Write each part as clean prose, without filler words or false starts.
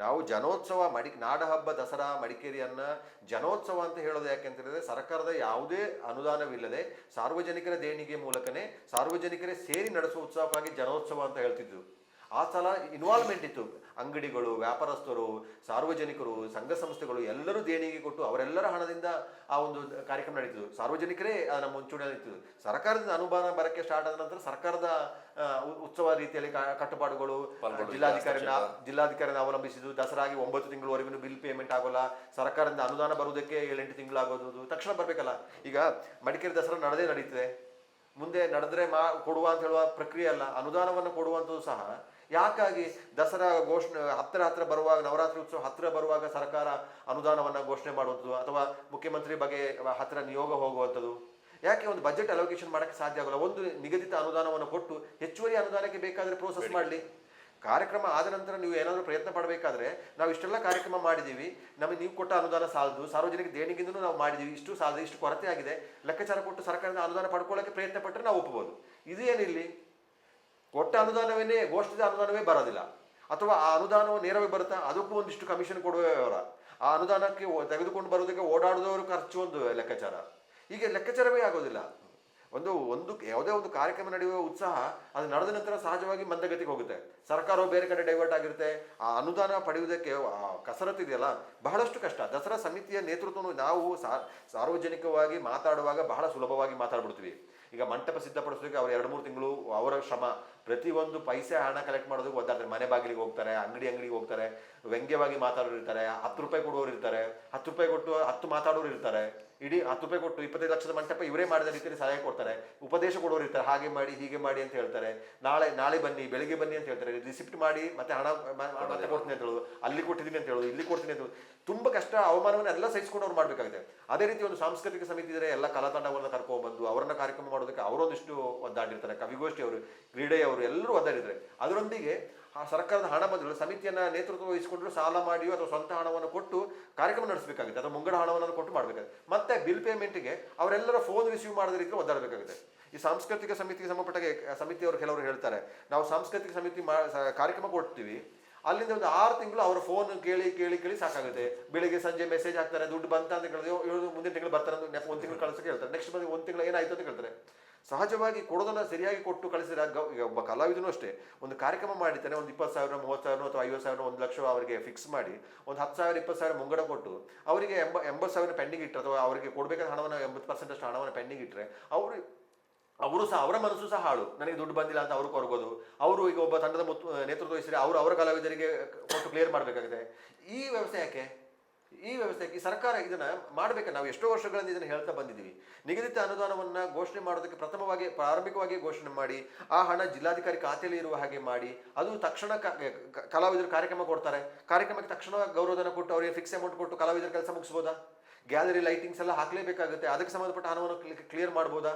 ನಾವು ಜನೋತ್ಸವ ನಾಡ ಹಬ್ಬ ದಸರಾ ಮಡಿಕೇರಿಯನ್ನ ಜನೋತ್ಸವ ಅಂತ ಹೇಳೋದು ಯಾಕೆ ಅಂತ ಹೇಳಿದ್ರೆ ಸರ್ಕಾರದ ಯಾವುದೇ ಅನುದಾನವಿಲ್ಲದೆ ಸಾರ್ವಜನಿಕರ ದೇಣಿಗೆ ಮೂಲಕನೇ ಸಾರ್ವಜನಿಕರೇ ಸೇರಿ ನಡೆಸುವ ಉತ್ಸವಕ್ಕಾಗಿ ಜನೋತ್ಸವ ಅಂತ ಹೇಳ್ತಿದ್ರು. ಆ ಸಲ ಇನ್ವಾಲ್ವ್ಮೆಂಟ್ ಇತ್ತು. ಅಂಗಡಿಗಳು, ವ್ಯಾಪಾರಸ್ಥರು, ಸಾರ್ವಜನಿಕರು, ಸಂಘ ಸಂಸ್ಥೆಗಳು ಎಲ್ಲರೂ ದೇಣಿಗೆ ಕೊಟ್ಟು ಅವರೆಲ್ಲರ ಹಣದಿಂದ ಆ ಒಂದು ಕಾರ್ಯಕ್ರಮ ನಡೀತಿದ್ದು. ಸಾರ್ವಜನಿಕರೇ ಅದನ್ನ ಮುಂಚೂಣಿಯಲ್ಲಿ ನಿಂತಿದ್ದು. ಸರ್ಕಾರದಿಂದ ಅನುದಾನ ಬರಕ್ಕೆ ಸ್ಟಾರ್ಟ್ ಆದ ನಂತರ ಸರ್ಕಾರದ ಉತ್ಸವ ರೀತಿಯಲ್ಲಿ ಕಟ್ಟುಪಾಡುಗಳು, ಜಿಲ್ಲಾಧಿಕಾರಿನ ಅವಲಂಬಿಸಿದ್ದು. ದಸರಾಗಿ 9 ತಿಂಗಳವರೆಗೂ ಬಿಲ್ ಪೇಮೆಂಟ್ ಆಗೋಲ್ಲ, ಸರ್ಕಾರದಿಂದ ಅನುದಾನ ಬರುವುದಕ್ಕೆ 7-8 ತಿಂಗಳು ಆಗೋದು, ತಕ್ಷಣ ಬರ್ಬೇಕಲ್ಲ. ಈಗ ಮಡಿಕೇರಿ ದಸರಾ ನಡೀತಿದೆ, ಮುಂದೆ ನಡೆದ್ರೆ ಕೊಡುವ ಅಂತ ಹೇಳುವ ಪ್ರಕ್ರಿಯೆ ಅಲ್ಲ, ಅನುದಾನವನ್ನು ಕೊಡುವಂಥದ್ದು ಸಹ. ಯಾಕಾಗಿ ದಸರಾ ಘೋಷಣೆ ಹತ್ತಿರ ಬರುವಾಗ, ನವರಾತ್ರಿ ಉತ್ಸವ ಹತ್ತಿರ ಬರುವಾಗ ಸರ್ಕಾರ ಅನುದಾನವನ್ನು ಘೋಷಣೆ ಮಾಡುವಂಥದ್ದು ಅಥವಾ ಮುಖ್ಯಮಂತ್ರಿ ಬಗ್ಗೆ ಹತ್ತಿರ ನಿಯೋಗ ಹೋಗುವಂಥದ್ದು? ಯಾಕೆ ಒಂದು ಬಜೆಟ್ ಅಲೋಕೇಶನ್ ಮಾಡೋಕ್ಕೆ ಸಾಧ್ಯ ಆಗೋಲ್ಲ? ಒಂದು ನಿಗದಿತ ಅನುದಾನವನ್ನು ಕೊಟ್ಟು ಹೆಚ್ಚುವರಿ ಅನುದಾನಕ್ಕೆ ಬೇಕಾದರೆ ಪ್ರೋಸೆಸ್ ಮಾಡಲಿ. ಕಾರ್ಯಕ್ರಮ ಆದ ನಂತರ ನೀವು ಏನಾದರೂ ಪ್ರಯತ್ನ ಪಡಬೇಕಾದ್ರೆ, ನಾವು ಇಷ್ಟೆಲ್ಲ ಕಾರ್ಯಕ್ರಮ ಮಾಡಿದ್ದೀವಿ, ನಮಗೆ ನೀವು ಕೊಟ್ಟ ಅನುದಾನ ಸಾಲದು, ಸಾರ್ವಜನಿಕ ದೇಣಿಗೆಯಿಂದಲೂ ನಾವು ಮಾಡಿದ್ದೀವಿ, ಇಷ್ಟು ಸಾಲದು, ಇಷ್ಟು ಕೊರತೆ ಆಗಿದೆ, ಲೆಕ್ಕಾಚಾರ ಕೊಟ್ಟು ಸರ್ಕಾರದಿಂದ ಅನುದಾನ ಪಡ್ಕೊಳ್ಳೋಕ್ಕೆ ಪ್ರಯತ್ನ ಪಟ್ಟರೆ ನಾವು ಒಪ್ಪಬಹುದು. ಇದು ಏನಿಲ್ಲಿ ಕೊಟ್ಟ ಅನುದಾನವೇ ಘೋಷಿತ ಅನುದಾನವೇ ಬರೋದಿಲ್ಲ, ಅಥವಾ ಆ ಅನುದಾನವು ನೇರವಾಗಿ ಬರುತ್ತಾ, ಅದಕ್ಕೂ ಒಂದಿಷ್ಟು ಕಮಿಷನ್ ಕೊಡುವವರ, ಆ ಅನುದಾನಕ್ಕೆ ತೆಗೆದುಕೊಂಡು ಬರೋದಕ್ಕೆ ಓಡಾಡಿದವರು ಖರ್ಚು ಒಂದು ಲೆಕ್ಕಾಚಾರ. ಹೀಗೆ ಲೆಕ್ಕಾಚಾರವೇ ಆಗೋದಿಲ್ಲ. ಒಂದು ಯಾವುದೇ ಒಂದು ಕಾರ್ಯಕ್ರಮ ನಡೆಯುವ ಉತ್ಸಾಹ ಅದು ನಡೆದ ನಂತರ ಸಹಜವಾಗಿ ಮಂದಗತಿಗೆ ಹೋಗುತ್ತೆ. ಸರ್ಕಾರವು ಬೇರೆ ಕಡೆ ಡೈವರ್ಟ್ ಆಗಿರುತ್ತೆ. ಆ ಅನುದಾನ ಪಡೆಯುವುದಕ್ಕೆ ಕಸರತ್ತು ಇದೆಯಲ್ಲ, ಬಹಳಷ್ಟು ಕಷ್ಟ. ದಸರಾ ಸಮಿತಿಯ ನೇತೃತ್ವವನ್ನು ನಾವು ಸಾರ್ವಜನಿಕವಾಗಿ ಮಾತಾಡುವಾಗ ಬಹಳ ಸುಲಭವಾಗಿ ಮಾತಾಡ್ಬಿಡ್ತೀವಿ. ಈಗ ಮಂಟಪ ಸಿದ್ಧಪಡಿಸೋದಕ್ಕೆ ಅವರು 2-3 ತಿಂಗಳು ಅವರ ಶ್ರಮ, ಪ್ರತಿಯೊಂದು ಪೈಸೆ ಹಣ ಕಲೆಕ್ಟ್ ಮಾಡೋದಕ್ಕೆ ಒದ್ದಾಡ್ತಾರೆ. ಮನೆ ಬಾಗಿಲಿಗೆ ಹೋಗ್ತಾರೆ, ಅಂಗಡಿಗೆ ಹೋಗ್ತಾರೆ, ವ್ಯಂಗ್ಯವಾಗಿ ಮಾತಾಡೋರು ಇರ್ತಾರೆ, 10 ರೂಪಾಯಿ ಕೊಡುವವರು ಇರ್ತಾರೆ, 10 ರೂಪಾಯಿ ಕೊಟ್ಟು 10 ಮಾತಾಡೋರು ಇರ್ತಾರೆ. ಇಡೀ 10 ರೂಪಾಯಿ ಕೊಟ್ಟು 25 ಲಕ್ಷದ ಮಂಟಪ ಇವರೇ ಮಾಡಿದ ರೀತಿಯಲ್ಲಿ ಸಹಾಯ ಕೊಡ್ತಾರೆ. ಉಪದೇಶ ಕೊಡೋರು ಇರ್ತಾರೆ, ಹಾಗೆ ಮಾಡಿ ಹೀಗೆ ಮಾಡಿ ಅಂತ ಹೇಳ್ತಾರೆ. ನಾಳೆ ಬನ್ನಿ, ಬೆಳಿಗ್ಗೆ ಬನ್ನಿ ಅಂತ ಹೇಳ್ತಾರೆ, ರಿಸಿಪ್ಟ್ ಮಾಡಿ ಮತ್ತೆ ಹಣ ಮತ್ತೆ ಕೊಡ್ತೀನಿ ಅಂತ ಹೇಳೋದು, ಅಲ್ಲಿ ಕೊಟ್ಟಿದ್ದೀನಿ ಅಂತ ಹೇಳೋದು, ಇಲ್ಲಿ ಕೊಡ್ತೀನಿ ಅಂತ ಹೇಳೋದು. ತುಂಬ ಕಷ್ಟ, ಅವಮಾನವನ್ನು ಎಲ್ಲ ಸಹಿಸ್ಕೊಂಡು ಅವ್ರು ಮಾಡಬೇಕಾಗಿದೆ. ಅದೇ ರೀತಿ ಒಂದು ಸಾಂಸ್ಕೃತಿಕ ಸಮಿತಿ ಇದ್ರೆ ಎಲ್ಲ ಕಲಾತಂಡವನ್ನು ಕರ್ಕೊಂಡ್ಬಂದು ಅವರನ್ನ ಕಾರ್ಯಕ್ರಮ ಮಾಡೋದಕ್ಕೆ ಅವರೊಂದಿಷ್ಟು ಒದ್ದಾಡಿರ್ತಾರೆ. ಕವಿಗೋಷ್ಠಿಯವರು, ಕ್ರೀಡೆಯವರು ಎಲ್ಲರೂ ಒದ್ದಾಡಿರ್ತಾರೆ. ಅದರೊಂದಿಗೆ ಆ ಸರ್ಕಾರದ ಹಣ ಬಂದಿಲ್ಲ, ಸಮಿತಿಯನ್ನ ನೇತೃತ್ವ ವಹಿಸಿಕೊಂಡ್ರು ಸಾಲ ಮಾಡಿಯೋ ಅಥವಾ ಸ್ವಂತ ಹಣವನ್ನು ಕೊಟ್ಟು ಕಾರ್ಯಕ್ರಮ ನಡೆಸಬೇಕಾಗುತ್ತೆ, ಅಥವಾ ಮುಂಗಡ ಹಣವನ್ನು ಕೊಟ್ಟು ಮಾಡಬೇಕಾಗುತ್ತೆ. ಮತ್ತೆ ಬಿಲ್ ಪೇಮೆಂಟ್ಗೆ ಅವರೆಲ್ಲರ ಫೋನ್ ರಿಸೀವ್ ಮಾಡದ ರೀತಿ ಒದ್ದಾಡಬೇಕಾಗುತ್ತೆ. ಈ ಸಾಂಸ್ಕೃತಿಕ ಸಮಿತಿಗೆ ಸಂಬಂಧಪಟ್ಟ ಸಮಿತಿಯವರು ಕೆಲವರು ಹೇಳ್ತಾರೆ, ನಾವು ಸಾಂಸ್ಕೃತಿಕ ಸಮಿತಿ ಕಾರ್ಯಕ್ರಮ ಕೊಡ್ತೀವಿ, ಅಲ್ಲಿಂದ ಒಂದು 6 ತಿಂಗಳು ಅವರ ಫೋನ್ ಕೇಳಿ ಸಾಕಾಗುತ್ತೆ. ಬೆಳಿಗ್ಗೆ ಸಂಜೆ ಮೆಸೇಜ್ ಹಾಕ್ತಾರೆ, ದುಡ್ಡು ಬಂತ ಅಂತ ಕೇಳಿದ್ರೆ ಮುಂದಿನ ತಿಂಗಳು ಬರ್ತಾರೆ ಅಂತ 1 ತಿಂಗಳು ಕಳಿಸೋಕೆ ಹೇಳ್ತಾರೆ. ನೆಕ್ಸ್ಟ್ ಬಂದು 1 ತಿಂಗಳು ಏನಾಯ್ತು ಅಂತ ಕೇಳ್ತಾರೆ. ಸಹಜವಾಗಿ ಕೊಡೋದನ್ನ ಸರಿಯಾಗಿ ಕೊಟ್ಟು ಕಳಿಸಿದ್ರೆ, ಒಬ್ಬ ಕಲಾವಿದನೂ ಅಷ್ಟೇ, ಒಂದು ಕಾರ್ಯಕ್ರಮ ಮಾಡಿದ್ದಾನೆ, ಒಂದು 20,000, 30,000 ಅಥವಾ 50,000, 1 ಲಕ್ಷ ಅವರಿಗೆ ಫಿಕ್ಸ್ ಮಾಡಿ ಒಂದು 10,000, 20,000 ಮುಂಗಡ ಕೊಟ್ಟು ಅವರಿಗೆ 80,000 ಪೆಂಡಿಂಗ್ ಇಟ್ಟರೆ, ಅಥವಾ ಅವರಿಗೆ ಕೊಡಬೇಕಾದ ಹಣವನ್ನು 80% ಅಷ್ಟು ಹಣವನ್ನು ಪೆಂಡಿಂಗ್ ಇಟ್ಟರೆ, ಅವರು ಸಹ ಅವರ ಮನಸ್ಸು ಸಹ ಹಾಳು, ನನಗೆ ದುಡ್ಡು ಬಂದಿಲ್ಲ ಅಂತ ಅವರು ಕೊರಗೋದು. ಅವರು ಈಗ ಒಬ್ಬ ತಂಡದ ನೇತೃತ್ವ ವಹಿಸಿದ್ರೆ ಅವರ ಕಲಾವಿದರಿಗೆ ಕೊಟ್ಟು ಕ್ಲಿಯರ್ ಮಾಡಬೇಕಾಗಿದೆ. ಈ ವ್ಯವಸ್ಥೆ ಯಾಕೆ? ಈ ಸರ್ಕಾರ ಇದನ್ನ ಮಾಡಬೇಕು. ನಾವು ಎಷ್ಟೋ ವರ್ಷಗಳಿಂದ ಇದನ್ನು ಹೇಳ್ತಾ ಬಂದಿದ್ದೀವಿ. ನಿಗದಿತ ಅನುದಾನವನ್ನು ಘೋಷಣೆ ಮಾಡೋದಕ್ಕೆ ಪ್ರಾರಂಭಿಕವಾಗಿ ಘೋಷಣೆ ಮಾಡಿ, ಆ ಹಣ ಜಿಲ್ಲಾಧಿಕಾರಿ ಖಾತೆಯಲ್ಲಿ ಇರುವ ಹಾಗೆ ಮಾಡಿ, ಅದು ತಕ್ಷಣ ಕಲಾವಿದರು ಕಾರ್ಯಕ್ರಮ ಕೊಡ್ತಾರೆ, ಕಾರ್ಯಕ್ರಮಕ್ಕೆ ತಕ್ಷಣ ಗೌರವಧನ ಕೊಟ್ಟು ಅವರಿಗೆ ಫಿಕ್ಸ್ ಅಮೌಂಟ್ ಕೊಟ್ಟು ಕಲಾವಿದರ ಕೆಲಸ ಮುಗಿಸ್ಬೋದಾ? ಗ್ಯಾಲರಿ ಲೈಟಿಂಗ್ಸ್ ಎಲ್ಲ ಹಾಕಲೇಬೇಕಾಗುತ್ತೆ, ಅದಕ್ಕೆ ಸಂಬಂಧಪಟ್ಟ ಹಣವನ್ನು ಕ್ಲಿಯರ್ ಮಾಡ್ಬೋದಾ?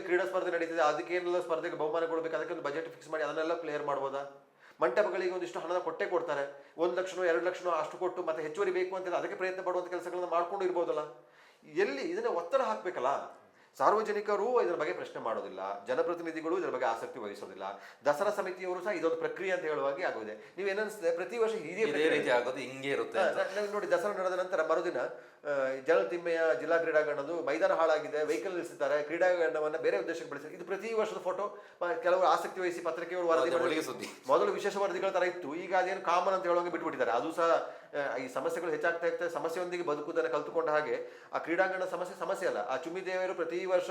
ಕ್ರೀಡಾ ಸ್ಪರ್ಧೆ ನಡೀತಿದೆ, ಅದಕ್ಕೆ ಏನೆಲ್ಲ ಸ್ಪರ್ಧೆಗೆ ಬಹುಮಾನ ಕೊಡಬೇಕು, ಅದಕ್ಕೆ ಒಂದು ಬಜೆಟ್ ಫಿಕ್ಸ್ ಮಾಡಿ ಅದನ್ನೆಲ್ಲ ಕ್ಲಿಯರ್ ಮಾಡ್ಬೋದಾ? ಮಂಟಪಗಳಿಗೆ ಒಂದಿಷ್ಟು ಹಣ ಕೊಡ್ತಾರೆ, 1 ಲಕ್ಷನೋ 2 ಲಕ್ಷನೋ ಅಷ್ಟು ಕೊಟ್ಟು ಮತ್ತೆ ಹೆಚ್ಚುವರಿ ಬೇಕು ಅಂತ ಅದಕ್ಕೆ ಪ್ರಯತ್ನ ಪಡುವಂಥ ಕೆಲಸಗಳನ್ನ ಮಾಡ್ಕೊಂಡು ಇರ್ಬೋದಲ್ಲ. ಎಲ್ಲಿ ಇದನ್ನ ಒತ್ತಡ ಹಾಕ್ಬೇಕಲ್ಲ. ಸಾರ್ವಜನಿಕರು ಇದರ ಬಗ್ಗೆ ಪ್ರಶ್ನೆ ಮಾಡೋದಿಲ್ಲ, ಜನಪ್ರತಿನಿಧಿಗಳು ಇದರ ಬಗ್ಗೆ ಆಸಕ್ತಿ ವಹಿಸೋದಿಲ್ಲ, ದಸರಾ ಸಮಿತಿಯವರು ಸಹ ಇದೊಂದು ಪ್ರಕ್ರಿಯೆ ಅಂತ ಹೇಳುವಾಗೆ ಆಗೋದೆ. ನೀವೇನಿಸ್ತದೆ, ಪ್ರತಿ ವರ್ಷ ಇದೇ ರೀತಿ ಆಗೋದು, ಹಿಂಗೆ ಇರುತ್ತೆ. ನೋಡಿ, ದಸರಾ ನಡೆದ ನಂತರ ಮರುದಿನ ಜಲತಿಮ್ಮೆಯ ಜಿಲ್ಲಾ ಕ್ರೀಡಾಂಗಣದ್ದು ಮೈದಾನ ಹಾಳಾಗಿದೆ, ವೆಹಿಕಲ್ ನಿಲ್ಲಿಸಿದ್ದಾರೆ, ಕ್ರೀಡಾಂಗಣವನ್ನು ಬೇರೆ ಉದ್ದೇಶಕ್ಕೆ ಬಳಸಿದ್ದಾರೆ. ಇದು ಪ್ರತಿ ವರ್ಷದ ಫೋಟೋ. ಕೆಲವರು ಆಸಕ್ತಿ ವಹಿಸಿ ಪತ್ರಿಕೆಯವರು ವರದಿ ಮಾಡಿ, ಮೊದಲು ವಿಶೇಷ ವರದಿಗಳ ತರ ಇತ್ತು, ಈಗ ಅದೇನು ಕಾಮನ್ ಅಂತ ಹೇಳುವಂಗೆ ಬಿಟ್ಬಿಟ್ಟಿದ್ದಾರೆ. ಅದು ಸಹ ಈ ಸಮಸ್ಯೆಗಳು ಹೆಚ್ಚಾಗ್ತಾ ಇರ್ತದೆ. ಸಮಸ್ಯೆಯೊಂದಿಗೆ ಬದುಕುವುದನ್ನು ಕಲ್ತುಕೊಂಡ ಹಾಗೆ ಆ ಕ್ರೀಡಾಂಗಣ ಸಮಸ್ಯೆ ಅಲ್ಲ. ಆ ಚುಮ್ಮಿ ದೇವಿಯರು ಪ್ರತಿ ವರ್ಷ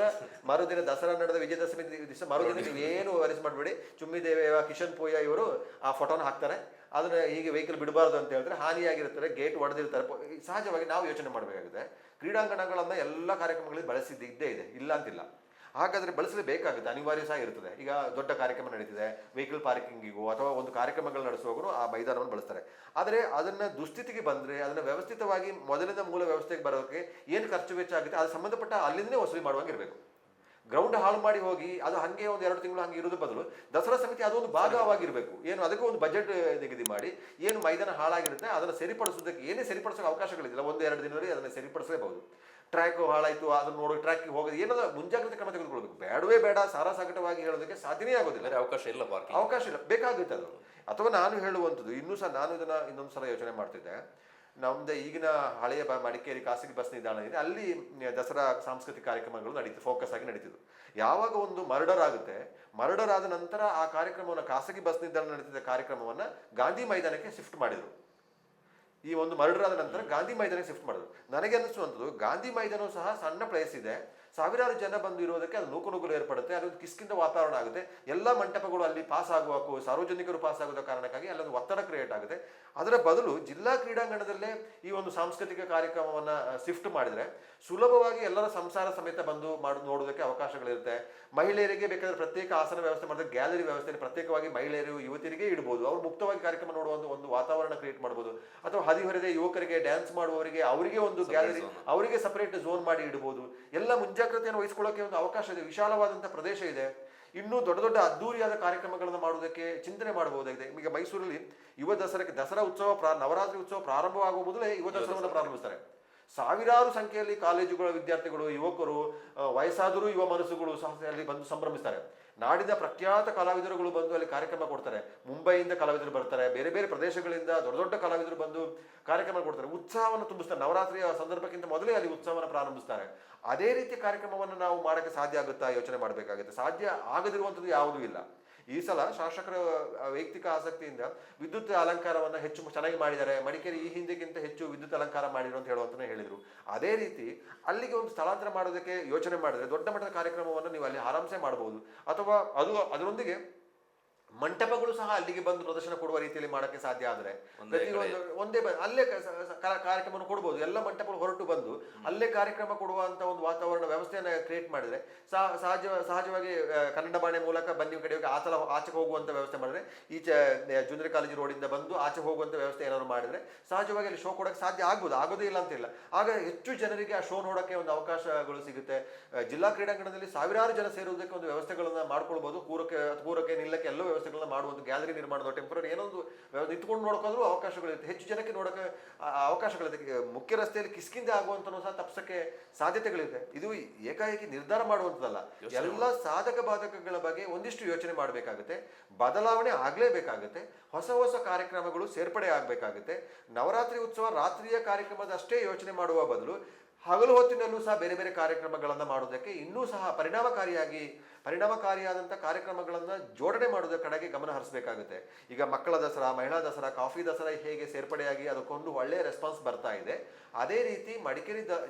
ಮರುದಿನ ದಸರಾ ನಡೆದ ವಿಜಯದಶಮಿ ದಿವಸ ಮರುದಿನ ನೀವೇನು ವರಿಸಿ ಮಾಡಬೇಡಿ, ಚುಮ್ಮಿ ದೇವಿಯ ಕಿಶನ್ ಪೂಯ ಇವರು ಆ ಫೋಟೋನ ಹಾಕ್ತಾರೆ. ಅದನ್ನ ಹೀಗೆ ವೆಹಿಕಲ್ ಬಿಡಬಾರ್ದು ಅಂತ ಹೇಳಿದ್ರೆ ಹಾನಿಯಾಗಿರ್ತಾರೆ, ಗೇಟ್ ಹೊಡೆದಿರ್ತಾರೆ. ಸಹಜವಾಗಿ ನಾವು ಯೋಚನೆ ಮಾಡಬೇಕಾಗುತ್ತೆ. ಕ್ರೀಡಾಂಗಣಗಳನ್ನ ಎಲ್ಲ ಕಾರ್ಯಕ್ರಮಗಳಲ್ಲಿ ಬಳಸಿದ್ದೇ ಇದೆ, ಇಲ್ಲ ಅಂತಿಲ್ಲ. ಹಾಗಾದರೆ ಬಳಸಲೇಬೇಕಾಗುತ್ತೆ, ಅನಿವಾರ್ಯ ಸಹ ಇರ್ತದೆ. ಈಗ ದೊಡ್ಡ ಕಾರ್ಯಕ್ರಮ ನಡೀತಿದೆ, ವೆಹಿಕಲ್ ಪಾರ್ಕಿಂಗಿಗೂ ಅಥವಾ ಒಂದು ಕಾರ್ಯಕ್ರಮಗಳು ನಡೆಸುವಾಗೂ ಆ ಮೈದಾನವನ್ನು ಬಳಸ್ತಾರೆ. ಆದರೆ ಅದನ್ನು ದುಸ್ಥಿತಿಗೆ ಬಂದರೆ, ಅದನ್ನು ವ್ಯವಸ್ಥಿತವಾಗಿ ಮೊದಲಿನ ಮೂಲ ವ್ಯವಸ್ಥೆಗೆ ಬರೋಕ್ಕೆ ಏನು ಖರ್ಚು ವೆಚ್ಚ ಆಗುತ್ತೆ ಅದು ಸಂಬಂಧಪಟ್ಟ ಅಲ್ಲಿಂದನೇ ವಸೂಲಿ ಮಾಡುವಂಗಿರಬೇಕು. ಗ್ರೌಂಡ್ ಹಾಳು ಮಾಡಿ ಹೋಗಿ ಅದು ಹಾಗೆ 1-2 ತಿಂಗಳು ಹಾಗೆ ಇರೋದ್ರ ಬದಲು ದಸರಾ ಸಮಿತಿ ಅದೊಂದು ಭಾಗವಾಗಿರಬೇಕು. ಏನು ಅದಕ್ಕೆ ಒಂದು ಬಜೆಟ್ ನಿಗದಿ ಮಾಡಿ, ಏನು ಮೈದಾನ ಹಾಳಾಗಿರುತ್ತೆ ಅದನ್ನು ಸರಿಪಡಿಸೋದಕ್ಕೆ ಏನೇ ಸರಿಪಡಿಸೋಕೆ ಅವಕಾಶಗಳಿಲ್ಲ. 1-2 ದಿನದಲ್ಲಿ ಅದನ್ನು ಸರಿಪಡಿಸಲೇಬಹುದು. ಟ್ರ್ಯಾಕ್ ಹಾಳಾಯಿತು, ಅದನ್ನು ನೋಡೋ ಟ್ರ್ಯಾಕ್ಗೆ ಹೋಗೋದು ಏನಾದ ಮುಂಜಾಗ್ರತೆ ಕ್ರಮ ತೆಗೆದುಕೊಳ್ಬೇಕು. ಬೇಡವೇ ಬೇಡ ಸಾರಾಸಗಟವಾಗಿ ಹೇಳೋದಕ್ಕೆ ಸಾಧ್ಯನೇ ಆಗೋದಿಲ್ಲ. ಅವಕಾಶ ಇಲ್ಲ, ಬೇಕಾಗುತ್ತೆ ಅದು. ಅಥವಾ ನಾನು ಹೇಳುವಂಥದ್ದು ಇನ್ನೂ ಸಹ ನಾನು ಇದನ್ನ ಇನ್ನೊಂದು ಸಲ ಯೋಚನೆ ಮಾಡ್ತಿದ್ದೆ. ನಮ್ದು ಈಗಿನ ಹಳೆಯ ಮಡಿಕೇರಿ ಖಾಸಗಿ ಬಸ್ ನಿಲ್ದಾಣ ಇದೆ, ಅಲ್ಲಿ ದಸರಾ ಸಾಂಸ್ಕೃತಿಕ ಕಾರ್ಯಕ್ರಮಗಳು ನಡೀತು, ಫೋಕಸ್ ಆಗಿ ನಡೀತಿದ್ವು. ಯಾವಾಗ ಒಂದು ಮರ್ಡರ್ ಆಗುತ್ತೆ, ಮರ್ಡರ್ ಆದ ನಂತರ ಆ ಕಾರ್ಯಕ್ರಮವನ್ನು, ಖಾಸಗಿ ಬಸ್ ನಿಲ್ದಾಣ ನಡೀತಿದ್ದ ಕಾರ್ಯಕ್ರಮವನ್ನು ಗಾಂಧಿ ಮೈದಾನಕ್ಕೆ ಶಿಫ್ಟ್ ಮಾಡಿದರು. ಈ ಒಂದು ಮರ್ಡರ್ ಆದ ನಂತರ ಗಾಂಧಿ ಮೈದಾನಕ್ಕೆ ಶಿಫ್ಟ್ ಮಾಡಿದ್ರು. ನನಗೆ ಅನ್ನಿಸುವಂಥದ್ದು, ಗಾಂಧಿ ಮೈದಾನವೂ ಸಹ ಸಣ್ಣ ಪ್ಲೇಸ್ ಇದೆ, ಸಾವಿರಾರು ಜನ ಬಂದು ಇರೋದಕ್ಕೆ ಅದು ನೂಕುನುಗ್ಗಲು ಏರ್ಪಡುತ್ತೆ, ಅದೊಂದು ಕಿಸ್ಕಿಂದ ವಾತಾವರಣ ಆಗುತ್ತೆ, ಎಲ್ಲ ಮಂಟಪಗಳು ಅಲ್ಲಿ ಪಾಸ್ ಆಗುವಕ್ಕೂ ಸಾರ್ವಜನಿಕರು ಪಾಸ್ ಆಗುವ ಕಾರಣಕ್ಕಾಗಿ ಅಲ್ಲೊಂದು ಒತ್ತಡ ಕ್ರಿಯೇಟ್ ಆಗುತ್ತೆ. ಅದರ ಬದಲು ಜಿಲ್ಲಾ ಕ್ರೀಡಾಂಗಣದಲ್ಲೇ ಈ ಒಂದು ಸಾಂಸ್ಕೃತಿಕ ಕಾರ್ಯಕ್ರಮವನ್ನು ಶಿಫ್ಟ್ ಮಾಡಿದರೆ ಸುಲಭವಾಗಿ ಎಲ್ಲರ ಸಂಸಾರ ಸಮೇತ ಬಂದು ನೋಡೋದಕ್ಕೆ ಅವಕಾಶಗಳಿರುತ್ತೆ. ಮಹಿಳೆಯರಿಗೆ ಬೇಕಾದ್ರೆ ಪ್ರತ್ಯೇಕ ಆಸನ ವ್ಯವಸ್ಥೆ ಮಾಡಿದ್ರೆ, ಗ್ಯಾಲರಿ ವ್ಯವಸ್ಥೆಯಲ್ಲಿ ಪ್ರತ್ಯೇಕವಾಗಿ ಮಹಿಳೆಯರು ಯುವತಿಯರಿಗೆ ಇಡ್ಬೋದು, ಅವ್ರು ಮುಕ್ತವಾಗಿ ಕಾರ್ಯಕ್ರಮ ನೋಡುವ ಒಂದು ವಾತಾವರಣ ಕ್ರಿಯೇಟ್ ಮಾಡ್ಬೋದು. ಅಥವಾ ಹದಿಹರೆಯದ ಯುವಕರಿಗೆ, ಡ್ಯಾನ್ಸ್ ಮಾಡುವವರಿಗೆ ಅವರಿಗೆ ಒಂದು ಗ್ಯಾಲರಿ, ಅವರಿಗೆ ಸಪರೇಟ್ ಝೋನ್ ಮಾಡಿ ಇಡ್ಬೋದು. ಎಲ್ಲ ಮುಂಜಾಗ್ರತೆಯನ್ನು ವಹಿಸ್ಕೊಳ್ಳೋಕೆ ಒಂದು ಅವಕಾಶ ಇದೆ, ವಿಶಾಲವಾದಂಥ ಪ್ರದೇಶ ಇದೆ. ಇನ್ನೂ ದೊಡ್ಡ ದೊಡ್ಡ ಅದ್ದೂರಿಯಾದ ಕಾರ್ಯಕ್ರಮಗಳನ್ನು ಮಾಡುವುದಕ್ಕೆ ಚಿಂತನೆ ಮಾಡಬಹುದಾಗಿದೆ. ಈಗ ಮೈಸೂರಲ್ಲಿ ಯುವ ದಸರಾ ಉತ್ಸವ, ನವರಾತ್ರಿ ಉತ್ಸವ ಪ್ರಾರಂಭವಾಗುವ ಮೊದಲೇ ಯುವ ದಸರಾವನ್ನು ಪ್ರಾರಂಭಿಸ್ತಾರೆ. ಸಾವಿರಾರು ಸಂಖ್ಯೆಯಲ್ಲಿ ಕಾಲೇಜುಗಳ ವಿದ್ಯಾರ್ಥಿಗಳು, ಯುವಕರು, ವಯಸ್ಸಾದರೂ ಯುವ ಮನಸ್ಸುಗಳು ಸಹ ಅಲ್ಲಿ ಬಂದು ಸಂಭ್ರಮಿಸ್ತಾರೆ. ನಾಡಿನ ಪ್ರಖ್ಯಾತ ಕಲಾವಿದರುಗಳು ಬಂದು ಅಲ್ಲಿ ಕಾರ್ಯಕ್ರಮ ಕೊಡ್ತಾರೆ. ಮುಂಬೈಯಿಂದ ಕಲಾವಿದರು ಬರ್ತಾರೆ, ಬೇರೆ ಬೇರೆ ಪ್ರದೇಶಗಳಿಂದ ದೊಡ್ಡ ದೊಡ್ಡ ಕಲಾವಿದರು ಬಂದು ಕಾರ್ಯಕ್ರಮ ಕೊಡ್ತಾರೆ, ಉತ್ಸಾಹವನ್ನು ತುಂಬಿಸ್ತಾರೆ. ನವರಾತ್ರಿಯ ಸಂದರ್ಭಕ್ಕಿಂತ ಮೊದಲೇ ಅಲ್ಲಿ ಉತ್ಸವವನ್ನು ಪ್ರಾರಂಭಿಸ್ತಾರೆ. ಅದೇ ರೀತಿಯ ಕಾರ್ಯಕ್ರಮವನ್ನು ನಾವು ಮಾಡೋಕ್ಕೆ ಸಾಧ್ಯ ಆಗುತ್ತಾ, ಯೋಚನೆ ಮಾಡಬೇಕಾಗುತ್ತೆ. ಸಾಧ್ಯ ಆಗದಿರುವಂಥದ್ದು ಯಾವುದೂ ಇಲ್ಲ. ಈ ಸಲ ಶಾಸಕರ ವೈಯಕ್ತಿಕ ಆಸಕ್ತಿಯಿಂದ ವಿದ್ಯುತ್ ಅಲಂಕಾರವನ್ನು ಹೆಚ್ಚು ಚೆನ್ನಾಗಿ ಮಾಡಿದ್ದಾರೆ. ಮಡಿಕೇರಿ ಈ ಹಿಂದೆಗಿಂತ ಹೆಚ್ಚು ವಿದ್ಯುತ್ ಅಲಂಕಾರ ಮಾಡಿದ್ರು ಅಂತ ಹೇಳುವಂತಲೇ ಹೇಳಿದರು. ಅದೇ ರೀತಿ ಅಲ್ಲಿಗೆ ಒಂದು ಸ್ಥಳಾಂತರ ಮಾಡೋದಕ್ಕೆ ಯೋಚನೆ ಮಾಡಿದರೆ ದೊಡ್ಡ ಮಟ್ಟದ ಕಾರ್ಯಕ್ರಮವನ್ನು ನೀವು ಅಲ್ಲಿ ಆರಾಮ್ಸೆ ಮಾಡಬಹುದು. ಅಥವಾ ಅದರೊಂದಿಗೆ ಮಂಟಪಗಳು ಸಹ ಅಲ್ಲಿಗೆ ಬಂದು ಪ್ರದರ್ಶನ ಕೊಡುವ ರೀತಿಯಲ್ಲಿ ಮಾಡೋಕ್ಕೆ ಸಾಧ್ಯ ಆದರೆ ಪ್ರತಿಯೊಂದು ಒಂದೇ ಅಲ್ಲೇ ಕಾರ್ಯಕ್ರಮವನ್ನು ಕೊಡ್ಬೋದು. ಎಲ್ಲ ಮಂಟಪಗಳು ಹೊರಟು ಬಂದು ಅಲ್ಲೇ ಕಾರ್ಯಕ್ರಮ ಕೊಡುವಂತ ಒಂದು ವಾತಾವರಣ ವ್ಯವಸ್ಥೆಯನ್ನು ಕ್ರಿಯೇಟ್ ಮಾಡಿದ್ರೆ ಸಹಜವಾಗಿ ಕನ್ನಡ ಬಾಣೆ ಮೂಲಕ ಬನ್ನಿ ಕಡೆಗೆ ಆಚೆಗೆ ಹೋಗುವಂತ ವ್ಯವಸ್ಥೆ ಮಾಡಿದ್ರೆ, ಈಚೆ ಜೂನಿಯರ್ ಕಾಲೇಜು ರೋಡಿಂದ ಬಂದು ಆಚೆ ಹೋಗುವಂತ ವ್ಯವಸ್ಥೆ ಏನಾದ್ರು ಮಾಡಿದ್ರೆ ಸಹಜವಾಗಿ ಅಲ್ಲಿ ಶೋ ಕೊಡಕ್ಕೆ ಸಾಧ್ಯ ಆಗ್ಬೋದು, ಆಗೋದೇ ಇಲ್ಲ ಅಂತಿಲ್ಲ. ಆಗ ಹೆಚ್ಚು ಜನರಿಗೆ ಆ ಶೋ ನೋಡೋಕ್ಕೆ ಒಂದು ಅವಕಾಶಗಳು ಸಿಗುತ್ತೆ. ಜಿಲ್ಲಾ ಕ್ರೀಡಾಂಗಣದಲ್ಲಿ ಸಾವಿರಾರು ಜನ ಸೇರುವುದಕ್ಕೆ ಒಂದು ವ್ಯವಸ್ಥೆಗಳನ್ನ ಮಾಡ್ಕೊಳ್ಬಹುದು. ಕೂರಕ್ಕೆ ನಿಲ್ಲಕ್ಕೆ ಎಲ್ಲ ವ್ಯವಸ್ಥೆಗಳನ್ನ ಮಾಡುವಂಥ ಗ್ಯಾಲರಿ ನಿರ್ಮಾಣದ ಟೆಂಪರರಿ ಏನೊಂದು ನಿಂತ್ಕೊಂಡು ನೋಡೋಕಾದ್ರೂ ಅವಕಾಶಗಳಿರುತ್ತೆ, ಹೆಚ್ಚು ಜನಕ್ಕೆ ನೋಡೋಕೆ ಅವಕಾಶಗಳಿರುತ್ತೆ. ಮುಖ್ಯ ರಸ್ತೆಯಲ್ಲಿ ಕಿಸ್ಕಿಂದೆ ಆಗುವಂತನೂ ಸಹ ತಪ್ಪಿಸಕ್ಕೆ ಸಾಧ್ಯತೆಗಳಿದೆ. ಇದು ಏಕಾಏಕಿ ನಿರ್ಧಾರ ಮಾಡುವಂಥದ್ದಲ್ಲ. ಎಲ್ಲ ಸಾಧಕ ಬಾಧಕಗಳ ಬಗ್ಗೆ ಒಂದಿಷ್ಟು ಯೋಚನೆ ಮಾಡಬೇಕಾಗುತ್ತೆ, ಬದಲಾವಣೆ ಆಗಲೇಬೇಕಾಗುತ್ತೆ, ಹೊಸ ಹೊಸ ಕಾರ್ಯಕ್ರಮಗಳು ಸೇರ್ಪಡೆ ಆಗಬೇಕಾಗುತ್ತೆ. ನವರಾತ್ರಿ ಉತ್ಸವ ರಾತ್ರಿಯ ಕಾರ್ಯಕ್ರಮದಷ್ಟೇ ಯೋಚನೆ ಮಾಡುವ ಬದಲು ಹಗಲು ಹೊತ್ತಿನಲ್ಲೂ ಸಹ ಬೇರೆ ಬೇರೆ ಕಾರ್ಯಕ್ರಮಗಳನ್ನು ಮಾಡೋದಕ್ಕೆ ಇನ್ನೂ ಸಹ ಪರಿಣಾಮಕಾರಿಯಾದಂಥ ಕಾರ್ಯಕ್ರಮಗಳನ್ನು ಜೋಡಣೆ ಮಾಡೋದರ ಕಡೆಗೆ ಗಮನ ಹರಿಸಬೇಕಾಗುತ್ತೆ. ಈಗ ಮಕ್ಕಳ ದಸರಾ, ಮಹಿಳಾ ದಸರಾ, ಕಾಫಿ ದಸರಾ ಹೇಗೆ ಸೇರ್ಪಡೆಯಾಗಿ ಅದಕ್ಕೊಂದು ಒಳ್ಳೆಯ ರೆಸ್ಪಾನ್ಸ್ ಬರ್ತಾ ಇದೆ, ಅದೇ ರೀತಿ ಮಡಿಕೇರಿ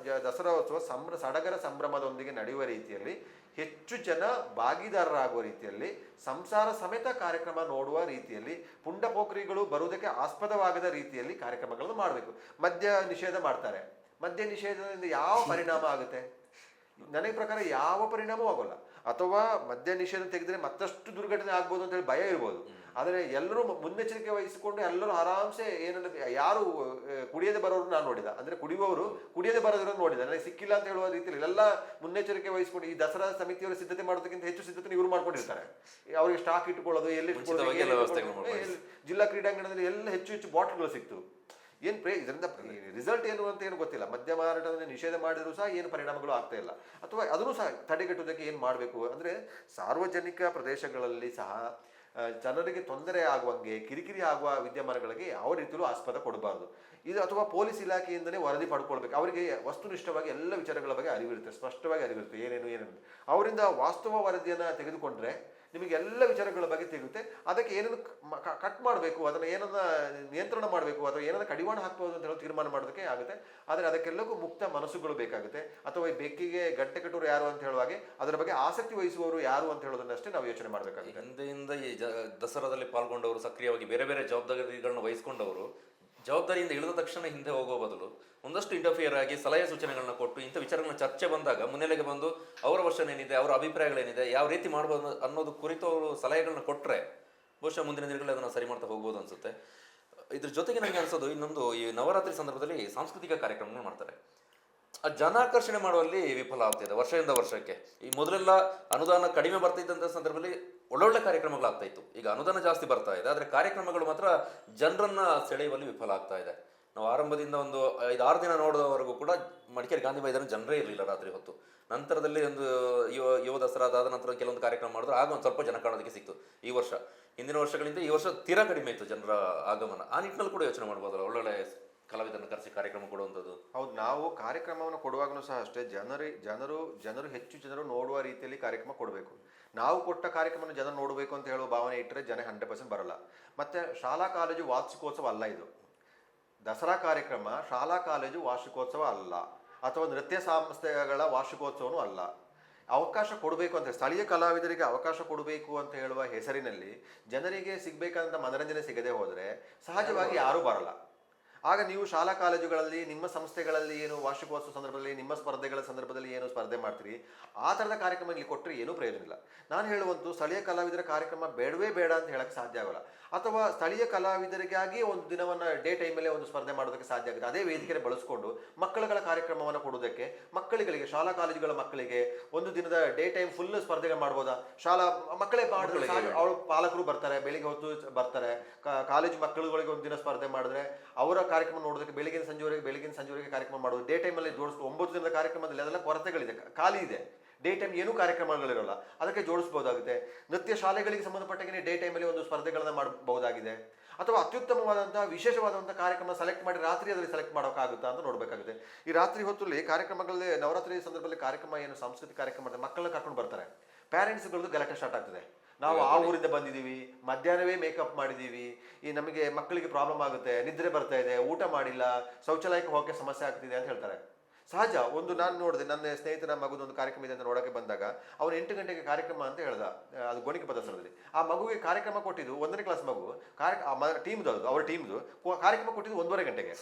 ದಸರಾ ಉತ್ಸವ ಸಡಗರ ಸಂಭ್ರಮದೊಂದಿಗೆ ನಡೆಯುವ ರೀತಿಯಲ್ಲಿ, ಹೆಚ್ಚು ಜನ ಭಾಗಿದಾರರಾಗುವ ರೀತಿಯಲ್ಲಿ, ಸಂಸಾರ ಸಮೇತ ಕಾರ್ಯಕ್ರಮ ನೋಡುವ ರೀತಿಯಲ್ಲಿ, ಪುಂಡ ಪೋಖರಿಗಳು ಬರುವುದಕ್ಕೆ ಆಸ್ಪದವಾಗದ ರೀತಿಯಲ್ಲಿ ಕಾರ್ಯಕ್ರಮಗಳನ್ನು ಮಾಡಬೇಕು. ಮದ್ಯ ನಿಷೇಧ ಮಾಡ್ತಾರೆ, ಮದ್ಯ ನಿಷೇಧದಿಂದ ಯಾವ ಪರಿಣಾಮ ಆಗುತ್ತೆ? ನನಗೆ ಪ್ರಕಾರ ಯಾವ ಪರಿಣಾಮವೂ ಆಗೋಲ್ಲ. ಅಥವಾ ಮದ್ಯ ನಿಷೇಧ ತೆಗೆದ್ರೆ ಮತ್ತಷ್ಟು ದುರ್ಘಟನೆ ಆಗ್ಬೋದು ಅಂತ ಹೇಳಿ ಭಯ ಇರ್ಬೋದು. ಆದರೆ ಎಲ್ಲರೂ ಮುನ್ನೆಚ್ಚರಿಕೆ ವಹಿಸಿಕೊಂಡು ಎಲ್ಲರೂ ಆರಾಮ್ಸೆ ಏನನ್ನ, ಯಾರು ಕುಡಿಯದೆ ಬರೋರು ನಾನು ನೋಡಿದ, ಅಂದ್ರೆ ಕುಡಿಯುವವರು ಕುಡಿಯದೆ ಬರೋದ್ರನ್ನು ನೋಡಿದ, ನನಗೆ ಸಿಕ್ಕಿಲ್ಲ ಅಂತ ಹೇಳುವ ರೀತಿಯಲ್ಲಿ ಎಲ್ಲ ಮುನ್ನೆಚ್ಚರಿಕೆ ವಹಿಸಿಕೊಂಡು ಈ ದಸರಾ ಸಮಿತಿಯವರು ಸಿದ್ಧತೆ ಮಾಡೋದಕ್ಕಿಂತ ಹೆಚ್ಚು ಸಿದ್ಧತೆ ಇವರು ಮಾಡ್ಕೊಂಡಿರ್ತಾರೆ. ಅವರಿಗೆ ಸ್ಟಾಕ್ ಇಟ್ಕೊಳ್ಳೋದು, ಎಲ್ಲಿ ಜಿಲ್ಲಾ ಕ್ರೀಡಾಂಗಣದಲ್ಲಿ ಎಲ್ಲ ಹೆಚ್ಚು ಬಾಟ್ಲ್ಗಳು ಸಿಕ್ತು. ಇದರಿಂದ ರಿಸಲ್ಟ್ ಏನು ಅಂತ ಏನು ಗೊತ್ತಿಲ್ಲ. ಮದ್ಯ ಮಾರಾಟವನ್ನು ನಿಷೇಧ ಮಾಡಿದ್ರು ಸಹ ಏನು ಪರಿಣಾಮಗಳು ಆಗ್ತಾ ಇಲ್ಲ. ಅಥವಾ ಅದನ್ನು ಸಹ ತಡೆಗಟ್ಟುವುದಕ್ಕೆ ಏನು ಮಾಡಬೇಕು ಅಂದರೆ, ಸಾರ್ವಜನಿಕ ಪ್ರದೇಶಗಳಲ್ಲಿ ಸಹ ಜನರಿಗೆ ತೊಂದರೆ ಆಗುವಂಗೆ, ಕಿರಿಕಿರಿ ಆಗುವ ವಿದ್ಯಮಾನಗಳಿಗೆ ಯಾವ ರೀತಿಯಲ್ಲೂ ಆಸ್ಪದ ಕೊಡಬಾರ್ದು. ಇದು ಅಥವಾ ಪೊಲೀಸ್ ಇಲಾಖೆಯಿಂದಲೇ ವರದಿ ಪಡ್ಕೊಳ್ಬೇಕು. ಅವರಿಗೆ ವಸ್ತುನಿಷ್ಠವಾಗಿ ಎಲ್ಲ ವಿಚಾರಗಳ ಬಗ್ಗೆ ಅರಿವಿರುತ್ತೆ, ಸ್ಪಷ್ಟವಾಗಿ ಅರಿವಿರುತ್ತೆ, ಏನೇನು ಅವರಿಂದ ವಾಸ್ತವ ವರದಿಯನ್ನು ತೆಗೆದುಕೊಂಡ್ರೆ ನಿಮಗೆ ಎಲ್ಲ ವಿಚಾರಗಳ ಬಗ್ಗೆ ತಿಳಿಯುತ್ತೆ. ಅದಕ್ಕೆ ಏನನ್ನು ಕಟ್ ಮಾಡಬೇಕು, ಅದನ್ನು ಏನನ್ನ ನಿಯಂತ್ರಣ ಮಾಡಬೇಕು, ಅಥವಾ ಏನನ್ನ ಕಡಿವಾಣ ಹಾಕ್ಬೋದು ಅಂತ ಹೇಳಿ ತೀರ್ಮಾನ ಮಾಡೋದಕ್ಕೆ ಆಗುತ್ತೆ. ಆದರೆ ಅದಕ್ಕೆಲ್ಲಕ್ಕೂ ಮುಕ್ತ ಮನಸ್ಸುಗಳು ಬೇಕಾಗುತ್ತೆ. ಅಥವಾ ಈ ಬೆಕ್ಕಿಗೆ ಗಂಟೆ ಕಟ್ಟೋರು ಯಾರು ಅಂತ ಹೇಳುವಾಗೆ ಅದರ ಬಗ್ಗೆ ಆಸಕ್ತಿ ವಹಿಸುವವರು ಯಾರು ಅಂತ ಹೇಳೋದನ್ನಷ್ಟೇ ನಾವು ಯೋಚನೆ ಮಾಡಬೇಕಾಗುತ್ತೆ. ಹಿಂದೆಯಿಂದ ಈ ದಸರಾದಲ್ಲಿ ಪಾಲ್ಗೊಂಡವರು, ಸಕ್ರಿಯವಾಗಿ ಬೇರೆ ಬೇರೆ ಜವಾಬ್ದಾರಿಗಳನ್ನ ವಹಿಸ್ಕೊಂಡವರು ಜವಾಬ್ದಾರಿಯಿಂದ ಇಳಿದ ತಕ್ಷಣ ಹಿಂದೆ ಹೋಗೋ ಬದಲು ಒಂದಷ್ಟು ಇಂಟರ್ಫಿಯರ್ ಆಗಿ ಸಲಹೆ ಸೂಚನೆಗಳನ್ನ ಕೊಟ್ಟು ಇಂಥ ವಿಚಾರಗಳನ್ನ ಚರ್ಚೆ ಬಂದಾಗ ಮುನ್ನೆಲೆಗೆ ಬಂದು ಅವರ ವರ್ಷನ್ ಏನಿದೆ, ಅವರ ಅಭಿಪ್ರಾಯಗಳೇನಿದೆ, ಯಾವ ರೀತಿ ಮಾಡ್ಬೋದು ಅನ್ನೋದು ಕುರಿತು ಅವರು ಸಲಹೆಗಳನ್ನ ಕೊಟ್ಟರೆ ಬಹುಶಃ ಮುಂದಿನ ದಿನಗಳಲ್ಲಿ ಅದನ್ನು ಸರಿ ಮಾಡ್ತಾ ಹೋಗ್ಬೋದು ಅನ್ಸುತ್ತೆ. ಇದ್ರ ಜೊತೆಗೆ ನನಗೆ ಅನ್ಸೋದು ಇನ್ನೊಂದು, ಈ ನವರಾತ್ರಿ ಸಂದರ್ಭದಲ್ಲಿ ಸಾಂಸ್ಕೃತಿಕ ಕಾರ್ಯಕ್ರಮಗಳು ಮಾಡ್ತಾರೆ. ಆ ಜನಾಕರ್ಷಣೆ ಮಾಡುವಲ್ಲಿ ವಿಫಲ ಆಗ್ತಿದೆ ವರ್ಷದಿಂದ ವರ್ಷಕ್ಕೆ. ಈ ಮೊದಲೆಲ್ಲ ಅನುದಾನ ಕಡಿಮೆ ಬರ್ತಾ ಇದ್ದಂಥ ಸಂದರ್ಭದಲ್ಲಿ ಒಳ್ಳೊಳ್ಳೆ ಕಾರ್ಯಕ್ರಮಗಳಾಗ್ತಾ ಇತ್ತು. ಈಗ ಅನುದಾನ ಜಾಸ್ತಿ ಬರ್ತಾ ಇದೆ, ಆದರೆ ಕಾರ್ಯಕ್ರಮಗಳು ಮಾತ್ರ ಜನರನ್ನ ಸೆಳೆಯುವಲ್ಲಿ ವಿಫಲ ಆಗ್ತಾ ಇದೆ. ನಾವು ಆರಂಭದಿಂದ ಒಂದು 5-6 ದಿನ ನೋಡಿದವರೆಗೂ ಕೂಡ ಮಡಿಕೇರಿ ಗಾಂಧಿ ಮೈದಾನ ಜನರೇ ಇರಲಿಲ್ಲ ರಾತ್ರಿ ಹೊತ್ತು. ನಂತರದಲ್ಲಿ ಒಂದು ಯುವ ದಸರಾ ಅದಾದ ನಂತರ ಕೆಲವೊಂದು ಕಾರ್ಯಕ್ರಮ ಮಾಡಿದ್ರು, ಆಗ ಒಂದು ಸ್ವಲ್ಪ ಜನ ಕಾಣೋದಕ್ಕೆ ಸಿಕ್ತು. ಈ ವರ್ಷ ಹಿಂದಿನ ವರ್ಷಗಳಿಂದ ಈ ವರ್ಷ ತೀರಾ ಕಡಿಮೆ ಇತ್ತು ಜನರ ಆಗಮನ. ಆ ನಿಟ್ಟಿನಲ್ಲಿ ಕೂಡ ಯೋಚನೆ ಮಾಡ್ಬೋದಲ್ಲ, ಒಳ್ಳೊಳ್ಳೆ ಕಲಾವಿದರನ್ನು ಕರೆಸಿ ಕಾರ್ಯಕ್ರಮ ಕೊಡುವಂಥದ್ದು. ಹೌದು, ನಾವು ಕಾರ್ಯಕ್ರಮವನ್ನು ಕೊಡುವಾಗಲೂ ಸಹ ಅಷ್ಟೇ ಜನರು ಹೆಚ್ಚು ಜನರು ನೋಡುವ ರೀತಿಯಲ್ಲಿ ಕಾರ್ಯಕ್ರಮ ಕೊಡಬೇಕು. ನಾವು ಕೊಟ್ಟ ಕಾರ್ಯಕ್ರಮ ಜನರು ನೋಡಬೇಕು ಅಂತ ಹೇಳುವ ಭಾವನೆ ಇಟ್ಟರೆ ಜನ 100% ಬರಲ್ಲ. ಮತ್ತೆ ಶಾಲಾ ಕಾಲೇಜು ವಾರ್ಷಿಕೋತ್ಸವ ಅಲ್ಲ ಇದು. ದಸರಾ ಕಾರ್ಯಕ್ರಮ ಶಾಲಾ ಕಾಲೇಜು ವಾರ್ಷಿಕೋತ್ಸವ ಅಲ್ಲ, ಅಥವಾ ನೃತ್ಯ ಸಂಸ್ಥೆಗಳ ವಾರ್ಷಿಕೋತ್ಸವನೂ ಅಲ್ಲ. ಅವಕಾಶ ಕೊಡಬೇಕು ಅಂತ, ಸ್ಥಳೀಯ ಕಲಾವಿದರಿಗೆ ಅವಕಾಶ ಕೊಡಬೇಕು ಅಂತ ಹೇಳುವ ಹೆಸರಿನಲ್ಲಿ ಜನರಿಗೆ ಸಿಗಬೇಕಾದಂಥ ಮನರಂಜನೆ ಸಿಗದೆ ಹೋದರೆ ಸಹಜವಾಗಿ ಯಾರೂ ಬರಲ್ಲ. ಆಗ ನೀವು ಶಾಲಾ ಕಾಲೇಜುಗಳಲ್ಲಿ ನಿಮ್ಮ ಸಂಸ್ಥೆಗಳಲ್ಲಿ ಏನು ವಾರ್ಷಿಕೋತ್ಸವ ಸಂದರ್ಭದಲ್ಲಿ ನಿಮ್ಮ ಸ್ಪರ್ಧೆಗಳ ಸಂದರ್ಭದಲ್ಲಿ ಏನು ಸ್ಪರ್ಧೆ ಮಾಡ್ತೀರಿ, ಆ ಥರದ ಕಾರ್ಯಕ್ರಮ ಇಲ್ಲಿ ಕೊಟ್ಟರೆ ಏನೂ ಪ್ರಯೋಜನ ಇಲ್ಲ. ನಾನು ಹೇಳುವಂತೂ ಸ್ಥಳೀಯ ಕಲಾವಿದರ ಕಾರ್ಯಕ್ರಮ ಬೇಡವೇ ಬೇಡ ಅಂತ ಹೇಳಕ್ಕೆ ಸಾಧ್ಯ ಆಗೋಲ್ಲ. ಅಥವಾ ಸ್ಥಳೀಯ ಕಲಾವಿದರಿಗಾಗಿ ಒಂದು ದಿನವನ್ನು ಡೇ ಟೈಮಲ್ಲೇ ಒಂದು ಸ್ಪರ್ಧೆ ಮಾಡೋದಕ್ಕೆ ಸಾಧ್ಯ ಆಗುತ್ತೆ. ಅದೇ ವೇದಿಕೆ ಬಳಸ್ಕೊಂಡು ಮಕ್ಕಳುಗಳ ಕಾರ್ಯಕ್ರಮವನ್ನು ಕೊಡೋದಕ್ಕೆ ಮಕ್ಕಳಿಗೆ ಶಾಲಾ ಕಾಲೇಜುಗಳ ಮಕ್ಕಳಿಗೆ ಒಂದು ದಿನದ ಡೇ ಟೈಮ್ ಫುಲ್ ಸ್ಪರ್ಧೆಗಳು ಮಾಡ್ಬೋದಾ? ಮಕ್ಕಳೇ ಮಾಡಿದ್ರೆ ಅವಳು ಪಾಲಕರು ಬರ್ತಾರೆ, ಬೆಳಿಗ್ಗೆ ಹೊತ್ತು ಬರ್ತಾರೆ. ಕಾಲೇಜು ಮಕ್ಕಳುಗಳಿಗೆ ಒಂದು ದಿನ ಸ್ಪರ್ಧೆ ಮಾಡಿದ್ರೆ ಅವರ ಕಾರ್ಯಕ್ರಮ ನೋಡೋದಕ್ಕೆ ಬೆಳಗಿನ ಸಂಜೆವರೆಗೆ ಕಾರ್ಯಕ್ರಮ ಮಾಡೋದು. ಡೇ ಟೈಮಲ್ಲಿ ಜೋಡಿಸ್ಬೋದು. 9 ದಿನದ ಕಾರ್ಯಕ್ರಮದಲ್ಲಿ ಅದೆಲ್ಲ ಕೊರತೆಗಳಿದೆ, ಖಾಲಿ ಇದೆ. ಡೇ ಟೈಮ್ ಏನೂ ಕಾರ್ಯಕ್ರಮಗಳಿರೋಲ್ಲ, ಅದಕ್ಕೆ ಜೋಡಿಸ್ಬೋದಾಗುತ್ತೆ. ನೃತ್ಯ ಶಾಲೆಗಳಿಗೆ ಸಂಬಂಧಪಟ್ಟಾಗೆ ಡೇ ಟೈಮಲ್ಲಿ ಒಂದು ಸ್ಪರ್ಧೆಗಳನ್ನು ಮಾಡಬಹುದಾಗಿದೆ. ಅಥವಾ ಅತ್ಯುತ್ತಮವಾದಂಥ ವಿಶೇಷವಾದಂಥ ಕಾರ್ಯಕ್ರಮ ಸೆಲೆಕ್ಟ್ ಮಾಡಿ ರಾತ್ರಿ ಅದರಲ್ಲಿ ಸೆಲೆಕ್ಟ್ ಮಾಡೋಕ್ಕಾಗುತ್ತಾ ಅಂತ ನೋಡಬೇಕಾಗುತ್ತೆ. ಈ ರಾತ್ರಿ ಹೊತ್ತಲ್ಲಿ ಕಾರ್ಯಕ್ರಮಗಳಲ್ಲಿ ನವರಾತ್ರಿ ಸಂದರ್ಭದಲ್ಲಿ ಕಾರ್ಯಕ್ರಮ ಏನು ಸಾಂಸ್ಕೃತಿಕ ಕಾರ್ಯಕ್ರಮ ಮಾಡ್ತಾರೆ, ಮಕ್ಕಳನ್ನ ಕರ್ಕೊಂಡು ಬರ್ತಾರೆ. ಪ್ಯಾರೆಂಟ್ಸ್ಗಳದ್ದು ಗಲಾಟೆ ಸ್ಟಾರ್ಟ್ ಆಗ್ತದೆ. ನಾವು ಆ ಊರಿಂದ ಬಂದಿದ್ದೀವಿ, ಮಧ್ಯಾಹ್ನವೇ ಮೇಕಪ್ ಮಾಡಿದ್ದೀವಿ, ಈ ನಮಗೆ ಮಕ್ಕಳಿಗೆ ಪ್ರಾಬ್ಲಮ್ ಆಗುತ್ತೆ, ನಿದ್ರೆ ಬರ್ತಾ ಇದೆ, ಊಟ ಮಾಡಿಲ್ಲ, ಶೌಚಾಲಯಕ್ಕೆ ಹೋಗೋಕ್ಕೆ ಸಮಸ್ಯೆ ಆಗ್ತಿದೆ ಅಂತ ಹೇಳ್ತಾರೆ. ಸಹಜ. ನಾನು ನೋಡಿದೆ, ನನ್ನ ಸ್ನೇಹಿತರ ಮಗುದೊಂದು ಕಾರ್ಯಕ್ರಮ ಇದೆ ಅಂತ ನೋಡೋಕ್ಕೆ ಬಂದಾಗ ಅವನು 8 ಗಂಟೆಗೆ ಕಾರ್ಯಕ್ರಮ ಅಂತ ಹೇಳ್ದ. ಅದು ಗೋಣಿಕೊಪ್ಪ ದಸರಾದಲ್ಲಿ ಆ ಮಗುವಿಗೆ ಕಾರ್ಯಕ್ರಮ ಕೊಟ್ಟಿದ್ದು 1ನೇ ಕ್ಲಾಸ್ ಮಗು, ಅವ್ರ ಟೀಮ್ದು ಕಾರ್ಯಕ್ರಮ ಕೊಟ್ಟಿದ್ದು 1:30 ಗಂಟೆಗೆ.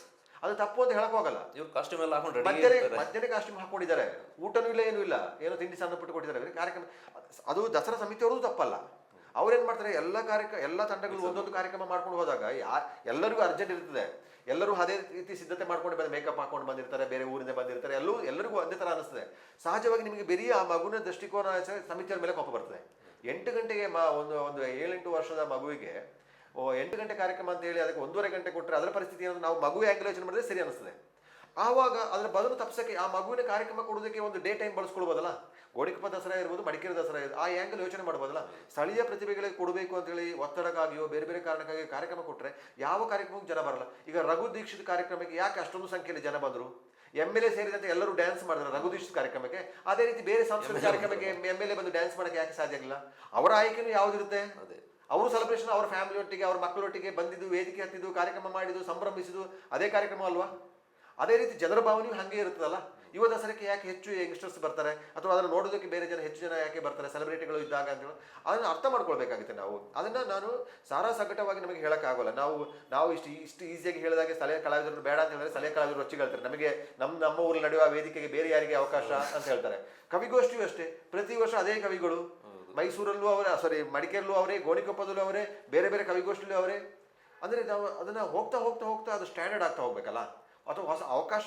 ಅದು ತಪ್ಪು ಅಂತ ಹೇಳಕ್ ಹೋಗಲ್ಲ. ಇವ್ರು ಕಾಸ್ಟ್ಯೂಮ್ ಎಲ್ಲ ಹಾಕೊಂಡು ಮಧ್ಯಾಹ್ನ ಕಾಸ್ಟ್ಯೂಮ್ ಹಾಕೊಂಡಿದ್ದಾರೆ, ಊಟನೂ ಇಲ್ಲ, ಏನೂ ಇಲ್ಲ, ಏನೋ ತಿಂಡಿ ಸಣ್ಣ ಪುಟ್ಟು ಕೊಟ್ಟಿದ್ದಾರೆ ಕಾರ್ಯಕ್ರಮ. ಅದು ದಸರಾ ಸಮಿತಿಯವರು ತಪ್ಪಲ್ಲ. ಅವ್ರೇನ್ ಮಾಡ್ತಾರೆ, ಎಲ್ಲ ತಂಡಗಳು ಒಂದೊಂದು ಕಾರ್ಯಕ್ರಮ ಮಾಡ್ಕೊಂಡು ಹೋದಾಗ ಎಲ್ಲರಿಗೂ ಅರ್ಜೆಂಟ್ ಇರ್ತದೆ. ಎಲ್ಲರೂ ಅದೇ ರೀತಿ ಸಿದ್ಧತೆ ಮಾಡ್ಕೊಂಡು ಮೇಕಪ್ ಹಾಕೊಂಡು ಬಂದಿರ್ತಾರೆ, ಬೇರೆ ಊರಿಂದ ಬಂದಿರ್ತಾರೆ, ಎಲ್ಲರಿಗೂ ಒಂದೇ ಥರ ಅನಿಸ್ತದೆ. ಸಹಜವಾಗಿ ನಿಮಗೆ ಬರೀ ಆ ಮಗುವಿನ ದೃಷ್ಟಿಕೋನ ಸಮಿತಿಯವ್ರ ಮೇಲೆ ಕೋಪ ಬರ್ತದೆ. 8 ಗಂಟೆಗೆ ಒಂದು 7-8 ವರ್ಷದ ಮಗುವಿಗೆ 8 ಗಂಟೆ ಕಾರ್ಯಕ್ರಮ ಅಂತ ಹೇಳಿ ಅದಕ್ಕೆ 1:30 ಗಂಟೆ ಕೊಟ್ಟರೆ ಅದರ ಪರಿಸ್ಥಿತಿ ಏನಾದ್ರು ನಾವು ಮಗುವೆ ಆಂಗ್ಯುಲೇಷನ್ ಮಾಡಿದ್ರೆ ಸರಿ ಅನಿಸ್ತದೆ. ಆವಾಗ ಅದರ ಬದಲು ತಪ್ಪಿಸಕ್ಕೆ ಆ ಮಗುವಿನ ಕಾರ್ಯಕ್ರಮ ಕೊಡೋದಕ್ಕೆ ಒಂದು ಡೇ ಟೈಮ್ ಬಳಸ್ಕೊಳ್ಬೋದಲ್ಲ. ಗೋಣಿಕೊಪ್ಪ ದಸರಾ ಇರ್ಬೋದು, ಮಡಿಕೇರಿ ದಸರಾ ಇರ್ಬೋದು, ಆ ಆ್ಯಂಗಲ್ ಯೋಚನೆ ಮಾಡ್ಬೋದಲ್ಲ. ಸ್ಥಳೀಯ ಪ್ರತಿಭೆಗಳಿಗೆ ಕೊಡಬೇಕು ಅಂತೇಳಿ ಒತ್ತಡಕ್ಕಾಗಿಯೋ ಬೇರೆ ಬೇರೆ ಕಾರಣಕ್ಕಾಗಿ ಕಾರ್ಯಕ್ರಮ ಕೊಟ್ಟರೆ ಯಾವ ಕಾರ್ಯಕ್ರಮಕ್ಕೆ ಜನ ಬರಲ್ಲ. ಈಗ ರಘು ದೀಕ್ಷಿತ್ ಕಾರ್ಯಕ್ರಮಕ್ಕೆ ಯಾಕೆ ಅಷ್ಟೊಂದು ಸಂಖ್ಯೆಯಲ್ಲಿ ಜನ ಬಂದರು? MLA ಸೇರಿದಂತೆ ಎಲ್ಲರೂ ಡ್ಯಾನ್ಸ್ ಮಾಡಿದ್ರು ರಘು ದೀಕ್ಷಿತ್ ಕಾರ್ಯಕ್ರಮಕ್ಕೆ. ಅದೇ ರೀತಿ ಬೇರೆ ಸಾಂಸ್ಕೃತಿಕ ಕಾರ್ಯಕ್ರಮಕ್ಕೆ MLA ಬಂದು ಡ್ಯಾನ್ಸ್ ಮಾಡೋಕ್ಕೆ ಯಾಕೆ ಸಾಧ್ಯ ಆಗಿಲ್ಲ? ಅವರ ಆಯ್ಕೆನೂ ಯಾವುದಿರುತ್ತೆ? ಅವರು ಸೆಲೆಬ್ರೇಷನ್ ಅವ್ರ ಫ್ಯಾಮಿಲಿ ಒಟ್ಟಿಗೆ ಅವ್ರ ಮಕ್ಕಳೊಟ್ಟಿಗೆ ಬಂದಿದ್ದು, ವೇದಿಕೆ ಹತ್ತಿದ್ದು, ಕಾರ್ಯಕ್ರಮ ಮಾಡಿದ್ದು, ಸಂಭ್ರಮಿಸಿದ್ದು ಅದೇ ಕಾರ್ಯಕ್ರಮ ಅಲ್ವಾ? ಅದೇ ರೀತಿ ಜನರ ಭಾವನೆಯೂ ಹಾಗೆ ಇರುತ್ತದಲ್ಲ. ಯುವ ದಸರಾಕ್ಕೆ ಯಾಕೆ ಹೆಚ್ಚು ಯಂಗ್ಸ್ಟರ್ಸ್ ಬರ್ತಾರೆ, ಅಥವಾ ಅದನ್ನು ನೋಡೋದಕ್ಕೆ ಬೇರೆ ಹೆಚ್ಚು ಜನ ಯಾಕೆ ಬರ್ತಾರೆ ಸೆಲೆಬ್ರಿಟಿಗಳು ಇದ್ದಾಗ ಅಂತ ಅದನ್ನು ಅರ್ಥ ಮಾಡ್ಕೊಳ್ಬೇಕಾಗುತ್ತೆ ನಾವು. ಅದನ್ನು ನಾನು ಸಾರಾಸಗಟವಾಗಿ ನಮಗೆ ಹೇಳೋಕ್ಕಾಗೋಲ್ಲ. ನಾವು ಇಷ್ಟು ಈಸಿಯಾಗಿ ಹೇಳಿದಾಗೆ ಸ್ಥಳೀಯ ಕಲಾವಿದರು ಬೇಡ ಅಂತ ಹೇಳಿದ್ರೆ ಸ್ಥಳೀಯ ಕಲಾವಿದರು ರೊಚ್ಚಿಗೆ ನಮಗೆ ನಮ್ಮ ಊರಲ್ಲಿ ನಡೆಯುವ ವೇದಿಕೆಗೆ ಬೇರೆ ಯಾರಿಗೆ ಅವಕಾಶ ಅಂತ ಹೇಳ್ತಾರೆ. ಕವಿಗೋಷ್ಠಿಯೂ ಅಷ್ಟೇ, ಪ್ರತಿ ವರ್ಷ ಅದೇ ಕವಿಗಳು. ಮೈಸೂರಲ್ಲೂ ಅವರೇ, ಮಡಿಕೇರಿಯಲ್ಲೂ ಅವರೇ, ಗೋಣಿಕೊಪ್ಪದಲ್ಲೂ ಅವರೇ, ಬೇರೆ ಬೇರೆ ಕವಿಗೋಷ್ಠಿಯಲ್ಲೂ ಅವರೇ. ಅಂದರೆ ನಾವು ಅದನ್ನು ಹೋಗ್ತಾ ಅದು ಸ್ಟ್ಯಾಂಡರ್ಡ್ ಆಗ್ತಾ ಹೋಗ್ಬೇಕಲ್ಲ. ಅಥವಾ ಹೊಸ ಅವಕಾಶ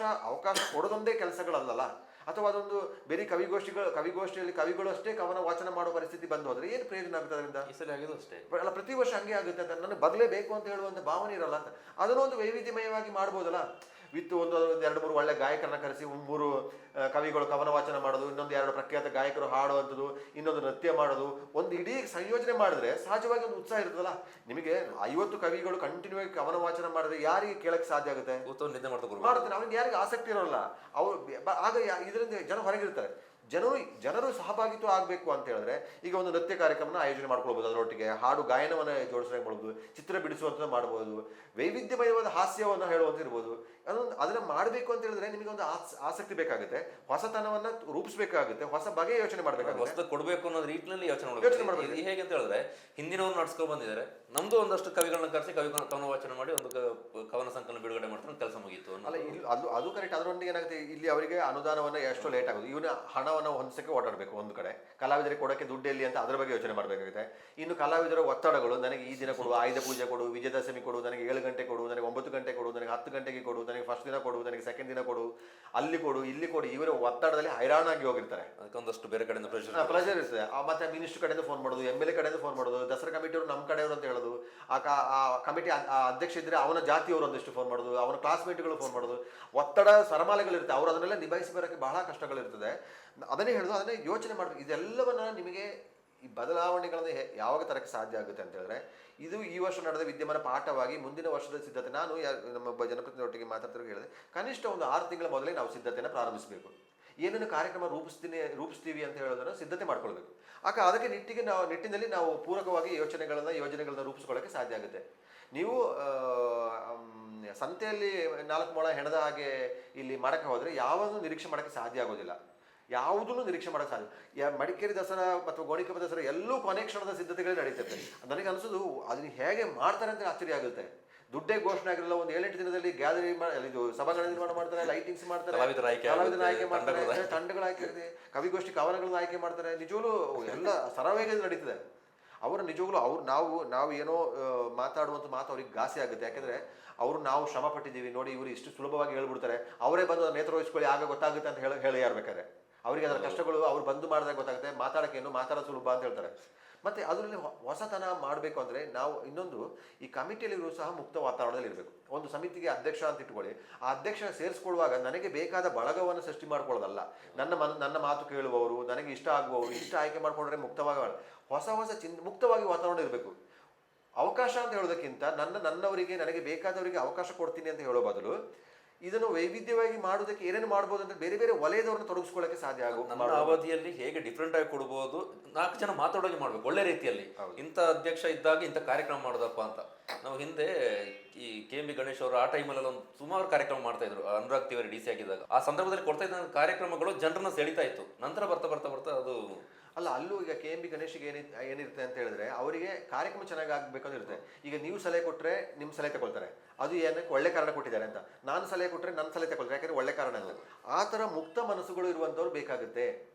ಕೊಡೋದೊಂದೇ ಕೆಲಸಗಳಲ್ಲಲ್ಲ. ಅಥವಾ ಅದೊಂದು ಬೇರೆ ಕವಿಗೋಷ್ಠಿಯಲ್ಲಿ ಕವಿಗಳು ಅಷ್ಟೇ ಕವನ ವಾಚನ ಮಾಡೋ ಪರಿಸ್ಥಿತಿ ಬಂದು ಹೋದ್ರೆ ಏನು ಪ್ರಯೋಜನ ಆಗುತ್ತೆ ಅದರಿಂದ? ಅಷ್ಟೇ ಅಲ್ಲ, ಪ್ರತಿ ವರ್ಷ ಹಂಗೆ ಆಗುತ್ತೆ ಅಂತ ನನಗೆ ಬದಲೇಬೇಕು ಅಂತ ಹೇಳುವಂಥ ಭಾವನೆ ಇರಲ್ಲ ಅಂತ. ಅದನ್ನು ಒಂದು ವೈವಿಧ್ಯಮಯವಾಗಿ ಮಾಡ್ಬೋದಲ್ಲ. ವಿತ್ ಒಂದು 2-3 ಒಳ್ಳೆ ಗಾಯಕರನ್ನ ಕರೆಸಿ 3 ಕವಿಗಳು ಕವನ ವಾಚನ ಮಾಡೋದು, ಇನ್ನೊಂದು 2 ಪ್ರಖ್ಯಾತ ಗಾಯಕರು ಹಾಡುವಂಥದ್ದು, ಇನ್ನೊಂದು ನೃತ್ಯ ಮಾಡೋದು, ಒಂದು ಇಡೀ ಸಂಯೋಜನೆ ಮಾಡಿದ್ರೆ ಸಹಜವಾಗಿ ಒಂದು ಉತ್ಸಾಹ ಇರ್ತದಲ್ಲ. ನಿಮಗೆ 50 ಕವಿಗಳು ಕಂಟಿನ್ಯೂ ಆಗಿ ಕವನ ವಾಚನ ಮಾಡಿದ್ರೆ ಯಾರಿಗೆ ಕೇಳಕ್ಕೆ ಸಾಧ್ಯ ಆಗುತ್ತೆ? ಮಾಡ್ತಾರೆ. ಅವ್ರಿಗೆ ಯಾರಿಗೆ ಆಸಕ್ತಿ ಇರೋಲ್ಲ. ಆಗ ಇದರಿಂದ ಜನ ಹೊರಗಿರ್ತಾರೆ. ಜನರು ಸಹಭಾಗಿತ್ವ ಆಗಬೇಕು ಅಂತ ಹೇಳಿದ್ರೆ ಈಗ ಒಂದು ನೃತ್ಯ ಕಾರ್ಯಕ್ರಮನ ಆಯೋಜನೆ ಮಾಡ್ಕೊಳ್ಬೋದು, ಅದರೊಟ್ಟಿಗೆ ಹಾಡು ಗಾಯನವನ್ನು ಜೋಡಿಸಿ ಮಾಡ್ಬೋದು, ಚಿತ್ರ ಬಿಡಿಸುವಂಥದ್ದು ಮಾಡ್ಬೋದು, ವೈವಿಧ್ಯಮಯವಾದ ಹಾಸ್ಯವನ್ನು ಹೇಳುವಂತ ಇರ್ಬೋದು. ಅದನ್ನ ಮಾಡಬೇಕು ಅಂತ ಹೇಳಿದ್ರೆ ನಿಮಗೆ ಒಂದು ಆಸಕ್ತಿ ಬೇಕಾಗುತ್ತೆ, ಹೊಸತನವನ್ನ ರೂಪಿಸಬೇಕಾಗುತ್ತೆ, ಹೊಸ ಬಗೆಯ ಯೋಚನೆ ಮಾಡಬೇಕಾಗುತ್ತೆ, ಕೊಡಬೇಕು ಅನ್ನೋ ರೀತಿಯಲ್ಲಿ ಯೋಚನೆ ಮಾಡಬೇಕು. ಹೇಗೆ ಅಂತ ಹೇಳಿದ್ರೆ ಹಿಂದಿನವ್ರು ನಡ್ಸ್ಕೊಂಡು ಬಂದಿದ್ದಾರೆ, ನಮ್ದು ಒಂದಷ್ಟು ಕವಿಗಳನ್ನ ಕರೆಸಿ ಕವನ ವಾಚನ ಮಾಡಿ ಒಂದು ಕವನ ಸಂಕಲನ ಬಿಡುಗಡೆ ಮಾಡ್ತಾರೆ, ಕೆಲಸ ಮುಗೀತು. ಅಲ್ಲ, ಅದು ಕರೆಕ್ಟ್. ಅದರೊಂದಿಗೆ ಏನಾಗುತ್ತೆ, ಇಲ್ಲಿ ಅವರಿಗೆ ಅನುದಾನವನ್ನು ಎಷ್ಟು ಲೇಟ್ ಆಗೋದು, ಇವನ ಹಣವನ್ನು ಹೊಂದಿಸಕ್ಕೆ ಓಡಾಡಬೇಕು. ಒಂದು ಕಡೆ ಕಲಾವಿದರಿಗೆ ಕೊಡೋಕ್ಕೆ ದುಡ್ಡೆಲ್ಲಿ ಅಂತ ಅದರ ಬಗ್ಗೆ ಯೋಚನೆ ಮಾಡಬೇಕಾಗುತ್ತೆ. ಇನ್ನು ಕಲಾವಿದರ ಒತ್ತಡಗಳು, ನನಗೆ ಈ ದಿನ ಕೊಡು, ಆಯುಧ ಪೂಜೆ ಕೊಡು, ವಿಜಯದಶಮಿ ಕೊಡು, ನನಗೆ 7 ಗಂಟೆ ಕೊಡು, ನನಗೆ 9 ಗಂಟೆ ಕೊಡು, ನನಗೆ ನನಗೆ 10 ಗಂಟೆಗೆ ಕೊಡು, ನನಗೆ ಫಸ್ಟ್ ದಿನ ಕೊಡು, ನನಗೆ ಸೆಕೆಂಡ್ ದಿನ ಕೊಡು, ಅಲ್ಲಿ ಕೊಡು, ಇಲ್ಲಿ ಕೊಡು, ಇವರ ಒತ್ತಡದಲ್ಲಿ ಹೈರಾಣಾಗಿ ಹೋಗಿರ್ತಾರೆ. ಅದಕ್ಕೊಂದಷ್ಟು ಬೇರೆ ಕಡೆಯಿಂದ ಪ್ರೆಷರ್ ಇರ್ತದೆ. ಮತ್ತೆ ಮಿನಿಸ್ಟರ್ ಕಡೆಯಿಂದ ಫೋನ್ ಮಾಡೋದು, MLA ಕಡೆಯಿಂದ ಫೋನ್ ಮಾಡೋದು, ದಸರಾ ಕಮಿಟಿಯವರು ನಮ್ಮ ಕಡೆಯವರು ಅಂತ ಹೇಳೋದು, ಆ ಕಮಿಟಿ ಅಧ್ಯಕ್ಷ ಇದ್ರೆ ಅವನ ಜಾತಿಯವರು ಒಂದಿಷ್ಟು ಫೋನ್ ಮಾಡೋದು, ಅವನ ಕ್ಲಾಸ್ಮೇಟ್ಗಳು ಫೋನ್ ಮಾಡೋದು, ಒತ್ತಡ ಸರಮಾಲೆಗಳಿರುತ್ತೆ. ಅವರು ಅದನ್ನೆಲ್ಲ ನಿಭಾಯಿಸಿ ಬರೋಕ್ಕೆ ಬಹಳ ಕಷ್ಟಗಳಿರ್ತದೆ. ಅದನ್ನೇ ಹೇಳೋದು, ಅದನ್ನೇ ಯೋಚನೆ ಮಾಡಬೇಕು. ಇದೆಲ್ಲವನ್ನ ನಿಮಗೆ ಈ ಬದಲಾವಣೆಗಳನ್ನು ಯಾವಾಗ ತರಕ್ಕೆ ಸಾಧ್ಯ ಆಗುತ್ತೆ ಅಂತ ಹೇಳಿದ್ರೆ, ಇದು ಈ ವರ್ಷ ನಡೆದ ವಿದ್ಯಮಾನ ಪಾಠವಾಗಿ ಮುಂದಿನ ವರ್ಷದ ಸಿದ್ಧತೆ. ನಾನು ನಮ್ಮೊಬ್ಬ ಜನಪ್ರತಿನಿಧಿಯೊಟ್ಟಿಗೆ ಮಾತಾಡ್ತಿರೋ ಹೇಳಿದೆ, ಕನಿಷ್ಠ ಒಂದು 6 ತಿಂಗಳ ಮೊದಲೇ ನಾವು ಸಿದ್ಧತೆಯನ್ನು ಪ್ರಾರಂಭಿಸಬೇಕು. ಏನೇನು ಕಾರ್ಯಕ್ರಮ ರೂಪಿಸ್ತೀವಿ ಅಂತ ಹೇಳೋದನ್ನು ಸಿದ್ಧತೆ ಮಾಡ್ಕೊಳ್ಬೇಕು. ಅದಕ್ಕೆ ನಿಟ್ಟಿನಲ್ಲಿ ನಾವು ಪೂರಕವಾಗಿ ಯೋಜನೆಗಳನ್ನ ರೂಪಿಸ್ಕೊಳ್ಳೋಕ್ಕೆ ಸಾಧ್ಯ ಆಗುತ್ತೆ. ನೀವು ಸಂತೆಯಲ್ಲಿ 4 ಮೊಳ ಹೆಣದ ಹಾಗೆ ಇಲ್ಲಿ ಮಾಡಕ್ಕೆ ಹೋದರೆ ಯಾವಾಗಲೂ ನಿರೀಕ್ಷೆ ಮಾಡೋಕ್ಕೆ ಸಾಧ್ಯ ಆಗೋದಿಲ್ಲ. ಯಾವುದನ್ನು ನಿರೀಕ್ಷೆ ಮಾಡೋಕ್ಕೆ ಸಾಧ್ಯ. ಮಡಿಕೇರಿ ದಸರಾ ಅಥವಾ ಗೋಣಿಕೊಪ್ಪ ದಸರಾ ಎಲ್ಲೂ ಕೊನೆ ಕ್ಷಣದ ಸಿದ್ಧತೆಗಳೇ ನಡೀತೈತೆ. ನನಗೆ ಅನಿಸೋದು ಅದನ್ನ ಹೇಗೆ ಮಾಡ್ತಾರೆ ಅಂತ ಆಶ್ಚರ್ಯ ಆಗುತ್ತೆ. ದುಡ್ಡೇ ಘೋಷಣೆ ಆಗಿರಲ್ಲ, ಒಂದು 7-8 ದಿನದಲ್ಲಿ ಗ್ಯಾಲರಿ ಇದು ಸಭಾಂಗಣ ನಿರ್ಮಾಣ ಮಾಡ್ತಾರೆ, ಲೈಟಿಂಗ್ಸ್ ಮಾಡ್ತಾರೆ, ಕಲಾವಿದರ ಆಯ್ಕೆ ಮಾಡ್ತಾರೆ, ತಂಡಗಳ ಆಯ್ಕೆ ಇರುತ್ತೆ, ಕವಿಗೋಷ್ಠಿ ಕವನಗಳನ್ನ ಆಯ್ಕೆ ಮಾಡ್ತಾರೆ. ನಿಜವಾಗ್ಲೂ ಎಲ್ಲ ಸರವೇಗದಲ್ಲಿ ನಡೀತದೆ. ಅವರು ನಿಜವಾಗ್ಲೂ ನಾವು ಏನೋ ಮಾತಾಡುವಂಥ ಮಾತು ಅವ್ರಿಗೆ ಘಾಸಿ ಆಗುತ್ತೆ. ಯಾಕೆಂದ್ರೆ ನಾವು ಶ್ರಮ ಪಟ್ಟಿದ್ದೀವಿ ನೋಡಿ, ಇವರು ಇಷ್ಟು ಸುಲಭವಾಗಿ ಹೇಳ್ಬಿಡ್ತಾರೆ, ಅವರೇ ಬಂದು ನೇತ್ರ ವಹಿಸ್ಕೊಳ್ಳಿ ಆಗ ಗೊತ್ತಾಗುತ್ತೆ ಅಂತ ಹೇಳಿ ಯಾರ್ಬೇಕಾದ್ರೆ ಅವರಿಗೆ ಅದರ ಕಷ್ಟಗಳು ಅವ್ರು ಬಂದು ಮಾಡಿದಾಗ ಗೊತ್ತಾಗುತ್ತೆ. ಮಾತಾಡೋದು ಸುಲಭ ಅಂತ ಹೇಳ್ತಾರೆ. ಮತ್ತೆ ಅದರಲ್ಲಿ ಹೊಸತನ ಮಾಡಬೇಕು ಅಂದರೆ ನಾವು ಇನ್ನೊಂದು, ಈ ಕಮಿಟಿಯಲ್ಲಿರು ಸಹ ಮುಕ್ತ ವಾತಾವರಣದಲ್ಲಿ ಇರಬೇಕು. ಒಂದು ಸಮಿತಿಗೆ ಅಧ್ಯಕ್ಷ ಅಂತ ಇಟ್ಕೊಳ್ಳಿ, ಆ ಅಧ್ಯಕ್ಷ ಸೇರಿಸ್ಕೊಳ್ಳುವಾಗ ನನಗೆ ಬೇಕಾದ ಬಳಗವನ್ನು ಸೃಷ್ಟಿ ಮಾಡ್ಕೊಳ್ಳೋದಲ್ಲ. ನನ್ನ ಮಾತು ಕೇಳುವವರು, ನನಗೆ ಇಷ್ಟ ಆಗುವವರು, ಇಷ್ಟ ಆಯ್ಕೆ ಮಾಡ್ಕೊಂಡ್ರೆ ಮುಕ್ತವಾಗಿ ಹೊಸ ಮುಕ್ತವಾಗಿ ವಾತಾವರಣ ಇರಬೇಕು. ಅವಕಾಶ ಅಂತ ಹೇಳೋದಕ್ಕಿಂತ ನನ್ನವರಿಗೆ ನನಗೆ ಬೇಕಾದವರಿಗೆ ಅವಕಾಶ ಕೊಡ್ತೀನಿ ಅಂತ ಹೇಳೋ ಬದಲು ಇದನ್ನು ವೈವಿಧ್ಯವಾಗಿ ಮಾಡೋದಕ್ಕೆ ಏನೇನು ಮಾಡ್ಬೋದು ಅಂತ ಬೇರೆ ಬೇರೆ ವಲಯದವ್ರನ್ನ ತೊಡಗಿಸ್ಕೊಳ್ಳೋಕೆ ಸಾಧ್ಯ ನಮ್ಮ ಅವಧಿಯಲ್ಲಿ ಹೇಗೆ ಡಿಫ್ರೆಂಟ್ ಆಗಿ ಕೊಡ್ಬೋದು, 4 ಜನ ಮಾತಾಡೋಕೆ ಮಾಡ್ಬೇಕು ಒಳ್ಳೆ ರೀತಿಯಲ್ಲಿ. ಇಂಥ ಅಧ್ಯಕ್ಷ ಇದ್ದಾಗ ಇಂಥ ಕಾರ್ಯಕ್ರಮ ಮಾಡೋದಪ್ಪ ಅಂತ. ನಾವು ಹಿಂದೆ ಈ KMB ಗಣೇಶ್ ಅವರು ಆ ಟೈಮಲ್ಲಿ ಒಂದು ಸುಮಾರು ಕಾರ್ಯಕ್ರಮ ಮಾಡ್ತಾ ಇದ್ರು, ಅನುರಾಗ್ ತಿವಾರಿ DC ಆಗಿದ್ದಾಗ. ಆ ಸಂದರ್ಭದಲ್ಲಿ ಕೊಡ್ತಾ ಇದ್ದ ಕಾರ್ಯಕ್ರಮಗಳು ಜನರನ್ನ ಸೆಳಿತಾ ಇತ್ತು. ನಂತರ ಬರ್ತಾ ಅದು ಅಲ್ಲೂ ಈಗ KMB ಗಣೇಶಿಗೆ ಏನಿರುತ್ತೆ ಅಂತ ಹೇಳಿದ್ರೆ, ಅವರಿಗೆ ಕಾರ್ಯಕ್ರಮ ಚೆನ್ನಾಗಿ ಆಗ್ಬೇಕಂತ ಇರುತ್ತೆ. ಈಗ ನೀವು ಸಲಹೆ ಕೊಟ್ಟರೆ ನಿಮ್ಮ ಸಲಹೆ ತಗೊಳ್ತಾರೆ, ಅದು ಏನಕ್ಕೆ ಒಳ್ಳೆ ಕಾರಣ ಕೊಟ್ಟಿದ್ದಾರೆ ಅಂತ. ನಾನು ಸಲಹೆ ಕೊಟ್ಟರೆ ನನ್ನ ಸಲಹೆ ತಗೊಳ್ತಾರೆ, ಯಾಕಂದ್ರೆ ಒಳ್ಳೆ ಕಾರಣ ಅಂತ. ಆ ಥರ ಮುಕ್ತ ಮನಸ್ಸುಗಳು ಇರುವಂಥವ್ರು ಬೇಕಾಗುತ್ತೆ.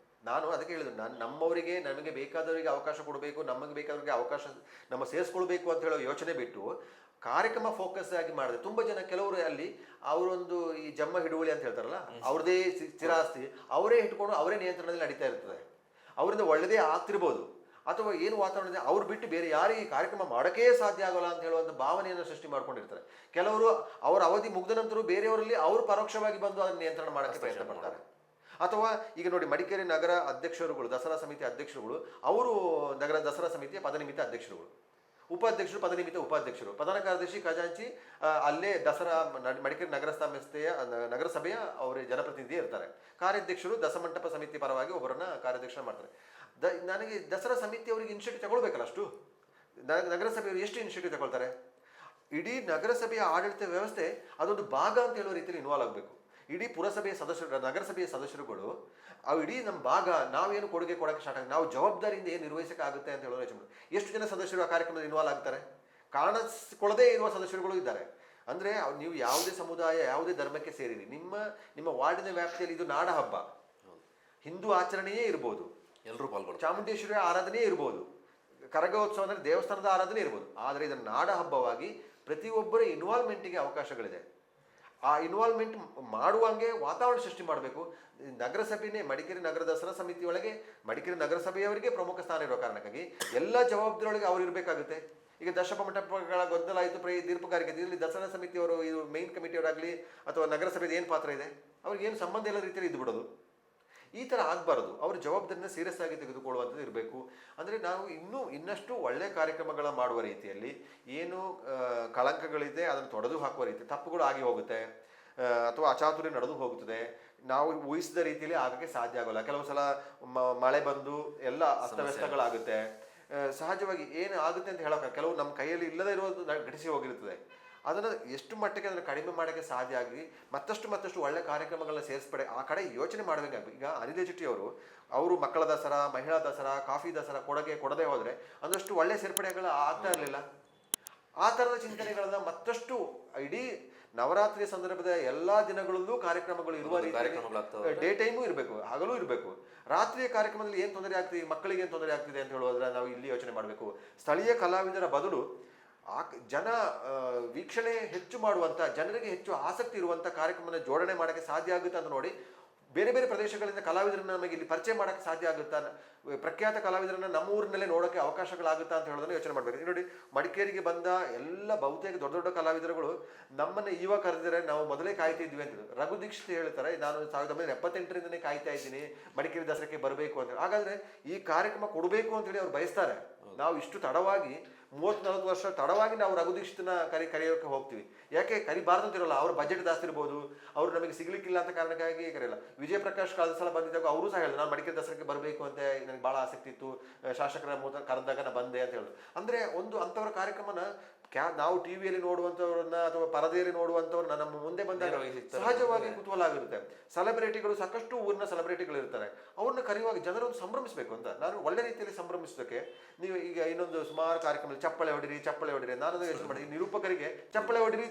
ನಾನು ಅದಕ್ಕೆ ಹೇಳಿದ್ರು, ನಮ್ಮವರಿಗೆ ನಮಗೆ ಬೇಕಾದವರಿಗೆ ಅವಕಾಶ ಕೊಡಬೇಕು, ನಮಗೆ ಬೇಕಾದವರಿಗೆ ಅವಕಾಶ ಸೇರಿಸ್ಕೊಳ್ಬೇಕು ಅಂತ ಹೇಳೋ ಯೋಚನೆ ಬಿಟ್ಟು ಕಾರ್ಯಕ್ರಮ ಫೋಕಸ್ ಆಗಿ ಮಾಡಿದೆ. ತುಂಬ ಜನ ಕೆಲವರು ಅಲ್ಲಿ ಅವರೊಂದು ಈ ಜಮ್ಮ ಹಿಡುವಳಿ ಅಂತ ಹೇಳ್ತಾರಲ್ಲ, ಅವ್ರದೇ ಸ್ಥಿರಾಸ್ತಿ ಅವರೇ ಇಟ್ಕೊಂಡು ಅವರೇ ನಿಯಂತ್ರಣದಲ್ಲಿ ನಡೀತಾ ಇರ್ತದೆ. ಅವರಿಂದ ಒಳ್ಳೆಯದೇ ಆಗ್ತಿರ್ಬೋದು, ಅಥವಾ ಏನು ವಾತಾವರಣ ಇದೆ ಅವ್ರು ಬಿಟ್ಟು ಬೇರೆ ಯಾರಿಗೆ ಈ ಕಾರ್ಯಕ್ರಮ ಮಾಡೋಕ್ಕೇ ಸಾಧ್ಯ ಆಗೋಲ್ಲ ಅಂತ ಹೇಳುವಂಥ ಭಾವನೆಯನ್ನು ಸೃಷ್ಟಿ ಮಾಡ್ಕೊಂಡಿರ್ತಾರೆ. ಕೆಲವರು ಅವರ ಅವಧಿ ಮುಗ್ದ ನಂತರ ಬೇರೆಯವರಲ್ಲಿ ಅವರು ಪರೋಕ್ಷವಾಗಿ ಬಂದು ಅದನ್ನು ನಿಯಂತ್ರಣ ಮಾಡೋಕ್ಕೆ ಪ್ರಯತ್ನ ಪಡ್ತಾರೆ. ಅಥವಾ ಈಗ ನೋಡಿ, ಮಡಿಕೇರಿ ನಗರ ಅಧ್ಯಕ್ಷರುಗಳು, ದಸರಾ ಸಮಿತಿ ಅಧ್ಯಕ್ಷರುಗಳು, ಅವರು ನಗರ ದಸರಾ ಸಮಿತಿಯ ಪದನಿಮಿತ್ತ ಅಧ್ಯಕ್ಷರುಗಳು, ಉಪಾಧ್ಯಕ್ಷರು ಪದನಿಮಿತ್ತ ಉಪಾಧ್ಯಕ್ಷರು, ಪ್ರಧಾನ ಕಾರ್ಯದರ್ಶಿ ಖಜಾಂಚಿ ಅಲ್ಲೇ ದಸರಾ ಮಡಿಕೇರಿ ನಗರಸಭೆಯ ಅವರೇ ಜನಪ್ರತಿನಿಧಿ ಇರ್ತಾರೆ. ಕಾರ್ಯಾಧ್ಯಕ್ಷರು ದಸಮಂಟಪ ಸಮಿತಿ ಪರವಾಗಿ ಒಬ್ಬರನ್ನ ಕಾರ್ಯಾಧ್ಯಕ್ಷ ಮಾಡ್ತಾರೆ. ನನಗೆ ದಸರಾ ಸಮಿತಿಯವರಿಗೆ ಇನಿಷಿಯೇಟಿವ್ ತಗೊಳ್ಬೇಕಲ್ಲ, ಅಷ್ಟು ನಗರಸಭೆಯವರು ಎಷ್ಟು ಇನಿಷಿಯೇಟಿವ್ ತಗೊಳ್ತಾರೆ? ಇಡೀ ನಗರಸಭೆಯ ಆಡಳಿತ ವ್ಯವಸ್ಥೆ ಅದೊಂದು ಭಾಗ ಅಂತ ಹೇಳುವ ರೀತಿಯಲ್ಲಿ ಇನ್ವಾಲ್ವ್ ಆಗಬೇಕು. ಇಡೀ ಪುರಸಭೆಯ ಸದಸ್ಯರು, ನಗರಸಭೆಯ ಸದಸ್ಯರುಗಳು ಇಡೀ ನಮ್ಮ ಭಾಗ, ನಾವೇನು ಕೊಡುಗೆ ಕೊಡೋಕ್ಕೆ ಸ್ಟಾರ್ಟ್ ಆಗಿ ನಾವು ಜವಾಬ್ದಾರಿಯಿಂದ ಏನು ನಿರ್ವಹಿಸೋಕ್ಕಾಗುತ್ತೆ ಅಂತ ಹೇಳೋ ಯೋಚನೆ. ಎಷ್ಟು ಜನ ಸದಸ್ಯರು ಆ ಕಾರ್ಯಕ್ರಮದಲ್ಲಿ ಇನ್ವಾಲ್ವ್ ಆಗ್ತಾರೆ? ಕಾಣಿಸ್ಕೊಳ್ಳದೇ ಇರುವ ಸದಸ್ಯರುಗಳು ಇದ್ದಾರೆ. ಅಂದರೆ ನೀವು ಯಾವುದೇ ಸಮುದಾಯ, ಯಾವುದೇ ಧರ್ಮಕ್ಕೆ ಸೇರಿರಿ, ನಿಮ್ಮ ವಾರ್ಡಿನ ವ್ಯಾಪ್ತಿಯಲ್ಲಿ ಇದು ನಾಡ ಹಬ್ಬ, ಹಿಂದೂ ಆಚರಣೆಯೇ ಇರ್ಬೋದು, ಎಲ್ಲರೂ ಪಾಲ್ಗೊಳ್ಳಿ, ಚಾಮುಂಡೇಶ್ವರಿ ಆರಾಧನೆ ಇರ್ಬೋದು, ಕರಗೋತ್ಸವ ಅಂದರೆ ದೇವಸ್ಥಾನದ ಆರಾಧನೆ ಇರ್ಬೋದು. ಆದರೆ ಇದನ್ನು ನಾಡ ಹಬ್ಬವಾಗಿ ಪ್ರತಿಯೊಬ್ಬರ ಇನ್ವಾಲ್ವ್ಮೆಂಟಿಗೆ ಅವಕಾಶಗಳಿದೆ. ಆ ಇನ್ವಾಲ್ವ್ಮೆಂಟ್ ಮಾಡುವಂಗೆ ವಾತಾವರಣ ಸೃಷ್ಟಿ ಮಾಡಬೇಕು. ನಗರಸಭೆನೇ ಮಡಿಕೇರಿ ನಗರ ದಸರಾ ಸಮಿತಿಯೊಳಗೆ ಮಡಿಕೇರಿ ನಗರಸಭೆಯವರಿಗೆ ಪ್ರಮುಖ ಸ್ಥಾನ ಇರೋ ಕಾರಣಕ್ಕಾಗಿ ಎಲ್ಲ ಜವಾಬ್ದಾರಿಯೊಳಗೆ ಅವ್ರು ಇರಬೇಕಾಗುತ್ತೆ. ಈಗ ದಶಪ ಮಂಟಪಗಳ ಗೊಂದಲ ಆಯಿತು, ದೀರ್ಘಕಾರಿಕೆ, ಇದರಲ್ಲಿ ದಸರಾ ಸಮಿತಿಯವರು, ಇದು ಮೇನ್ ಕಮಿಟಿಯವರಾಗಲಿ ಅಥವಾ ನಗರಸಭೆದು ಏನು ಪಾತ್ರ ಇದೆ, ಅವ್ರಿಗೆ ಏನು ಸಂಬಂಧ ಇಲ್ಲ ರೀತಿಯಲ್ಲಿ ಇದ್ದು ಬಿಡೋದು. ಈ ಥರ ಆಗಬಾರ್ದು. ಅವ್ರ ಜವಾಬ್ದಾರಿನ ಸೀರಿಯಸ್ ಆಗಿ ತೆಗೆದುಕೊಳ್ಳುವಂಥದ್ದು ಇರಬೇಕು. ಅಂದರೆ ನಾವು ಇನ್ನಷ್ಟು ಒಳ್ಳೆಯ ಕಾರ್ಯಕ್ರಮಗಳ ಮಾಡುವ ರೀತಿಯಲ್ಲಿ ಏನು ಕಳಂಕಗಳಿದೆ ಅದನ್ನು ತೊಡೆದು ಹಾಕುವ ರೀತಿ, ತಪ್ಪುಗಳು ಆಗಿ ಹೋಗುತ್ತೆ ಅಥವಾ ಅಚಾತುರ್ಯ ನಡೆದು ಹೋಗುತ್ತದೆ, ನಾವು ಊಹಿಸಿದ ರೀತಿಯಲ್ಲಿ ಆಗಕ್ಕೆ ಸಾಧ್ಯ ಆಗೋಲ್ಲ. ಕೆಲವು ಸಲ ಮಳೆ ಬಂದು ಎಲ್ಲ ಅಸ್ತವ್ಯಸ್ತಗಳಾಗುತ್ತೆ. ಸಹಜವಾಗಿ ಏನು ಆಗುತ್ತೆ ಅಂತ ಹೇಳೋಕೆ ಕೆಲವು ನಮ್ಮ ಕೈಯಲ್ಲಿ ಇಲ್ಲದೇ ಇರೋದು ಘಟಿಸಿ ಹೋಗಿರ್ತದೆ. ಅದನ್ನು ಎಷ್ಟು ಮಟ್ಟಿಗೆ ಅದನ್ನು ಕಡಿಮೆ ಮಾಡೋಕ್ಕೆ ಸಾಧ್ಯ ಆಗಿ ಮತ್ತಷ್ಟು ಒಳ್ಳೆ ಕಾರ್ಯಕ್ರಮಗಳನ್ನ ಸೇರಿಸ್ಪಡೆ ಆ ಕಡೆ ಯೋಚನೆ ಮಾಡಬೇಕಾಗಬೇಕು. ಈಗ ಅನಿಲ್ ಜೆಟ್ಟಿ ಅವರು ಮಕ್ಕಳ ದಸರಾ, ಮಹಿಳಾ ದಸರಾ, ಕಾಫಿ ದಸರಾ ಕೊಡದೆ ಹೋದರೆ ಒಂದಷ್ಟು ಒಳ್ಳೆ ಸೇರ್ಪಡೆಗಳು ಆಗ್ತಾ ಇರಲಿಲ್ಲ. ಆ ಥರದ ಚಿಂತನೆಗಳನ್ನ ಮತ್ತಷ್ಟು ಇಡೀ ನವರಾತ್ರಿಯ ಸಂದರ್ಭದ ಎಲ್ಲ ದಿನಗಳಲ್ಲೂ ಕಾರ್ಯಕ್ರಮಗಳು ಇರುವ ರೀತಿ ಡೇ ಟೈಮು ಇರಬೇಕು, ಹಗಲೂ ಇರಬೇಕು. ರಾತ್ರಿಯ ಕಾರ್ಯಕ್ರಮದಲ್ಲಿ ಏನು ತೊಂದರೆ ಆಗ್ತಿದೆ, ಮಕ್ಕಳಿಗೆ ಏನು ತೊಂದರೆ ಆಗ್ತಿದೆ ಅಂತ ಹೇಳೋದ್ರೆ ನಾವು ಇಲ್ಲಿ ಯೋಚನೆ ಮಾಡಬೇಕು. ಸ್ಥಳೀಯ ಕಲಾವಿದರ ಬದಲು ಆ ಜನ ವೀಕ್ಷಣೆ ಹೆಚ್ಚು ಮಾಡುವಂಥ, ಜನರಿಗೆ ಹೆಚ್ಚು ಆಸಕ್ತಿ ಇರುವಂಥ ಕಾರ್ಯಕ್ರಮನ ಜೋಡಣೆ ಮಾಡೋಕ್ಕೆ ಸಾಧ್ಯ ಆಗುತ್ತೆ ಅಂತ ನೋಡಿ ಬೇರೆ ಬೇರೆ ಪ್ರದೇಶಗಳಿಂದ ಕಲಾವಿದರನ್ನ ನಮಗೆ ಇಲ್ಲಿ ಪರಿಚಯ ಮಾಡೋಕ್ಕೆ ಸಾಧ್ಯ ಆಗುತ್ತಾ, ಪ್ರಖ್ಯಾತ ಕಲಾವಿದರನ್ನ ನಮ್ಮ ಊರಿನಲ್ಲೇ ನೋಡೋಕ್ಕೆ ಅವಕಾಶಗಳಾಗುತ್ತಾ ಅಂತ ಹೇಳೋದನ್ನ ಯೋಚನೆ ಮಾಡಬೇಕು. ನೋಡಿ, ಮಡಿಕೇರಿಗೆ ಬಂದ ಎಲ್ಲ ಬಹುತೇಕ ದೊಡ್ಡ ದೊಡ್ಡ ಕಲಾವಿದರುಗಳು ನಮ್ಮನ್ನು ಇವಾಗ ಕರೆದಿದ್ದಾರೆ, ನಾವು ಮೊದಲೇ ಕಾಯ್ತಿದ್ವಿ ಅಂತ. ರಘು ದೀಕ್ಷಿತ್ ಹೇಳ್ತಾರೆ, ನಾನು 1978ರಿಂದನೇ ಕಾಯ್ತಾ ಇದ್ದೀನಿ ಮಡಿಕೇರಿ ದಸರಾಕ್ಕೆ ಬರಬೇಕು ಅಂತ. ಹಾಗಾದ್ರೆ ಈ ಕಾರ್ಯಕ್ರಮ ಕೊಡಬೇಕು ಅಂತೇಳಿ ಅವ್ರು ಬಯಸ್ತಾರೆ. ನಾವು ಇಷ್ಟು ತಡವಾಗಿ 30-40 ವರ್ಷ ತಡವಾಗಿ ನಾವು ರಘು ದೀಕ್ಷಿತನ ಕರೆಯೋಕೆ ಹೋಗ್ತೀವಿ. ಯಾಕೆ ಕರಿಬಾರ್ದು ಅಂತಿರಲ್ಲ, ಅವ್ರ ಬಜೆಟ್ ಜಾಸ್ತಿ ಇರ್ಬೋದು, ಅವ್ರು ನಮಗೆ ಸಿಗ್ಲಿಕ್ಕಿಲ್ಲ ಅಂತ ಕಾರಣಕ್ಕಾಗಿ ಕರೆಯಲ್ಲ. ವಿಜಯ ಪ್ರಕಾಶ್ ಕಳೆದ ಸಲ ಬಂದಿದ್ದಾಗ ಅವರು ಸಹ ಹೇಳಿದ್ರು, ನಾನು ಮಡಿಕೇರಿ ದಸರಾಕ್ಕೆ ಬರಬೇಕು ಅಂತ ನನಗೆ ಭಾಳ ಆಸಕ್ತಿ ಇತ್ತು, ಶಾಸಕರ ಮೂಲಕ ಕರೆದಾಗ ನಾನು ಬಂದೆ ಅಂತ ಹೇಳಿದ್ರು. ಅಂದರೆ ಒಂದು ಅಂಥವ್ರ ಕಾರ್ಯಕ್ರಮನ ನಾವು ಟಿವಿಯಲ್ಲಿ ನೋಡುವಂಥವ್ರನ್ನ ಅಥವಾ ಪರದೆಯಲ್ಲಿ ನೋಡುವಂಥವ್ರನ್ನ ನಮ್ಮ ಮುಂದೆ ಬಂದಾಗ ಸಹಜವಾಗಿ ಕುತೂಹಲ ಆಗಿರುತ್ತೆ. ಸೆಲೆಬ್ರಿಟಿಗಳು ಸಾಕಷ್ಟು ಊರಿನ ಸೆಲೆಬ್ರಿಟಿಗಳು ಇರ್ತಾರೆ, ಅವ್ರನ್ನ ಕರೆಯುವಾಗ ಜನರನ್ನು ಸಂಭ್ರಮಿಸಬೇಕು ಅಂತ. ನಾನು ಒಳ್ಳೆ ರೀತಿಯಲ್ಲಿ ಸಂಭ್ರಮಿಸೋದಕ್ಕೆ ನೀವು ಈಗ ಇನ್ನೊಂದು ಸುಮಾರು ಕಾರ್ಯಕ್ರಮದಲ್ಲಿ ಚಪ್ಪಳೆ ಹೊಡಿರಿ ನಾನು ಯೋಚನೆ ಮಾಡಿ, ನಿರೂಪಕರಿಗೆ ಚಪ್ಪಳೆ ಹೊಡಿರಿ.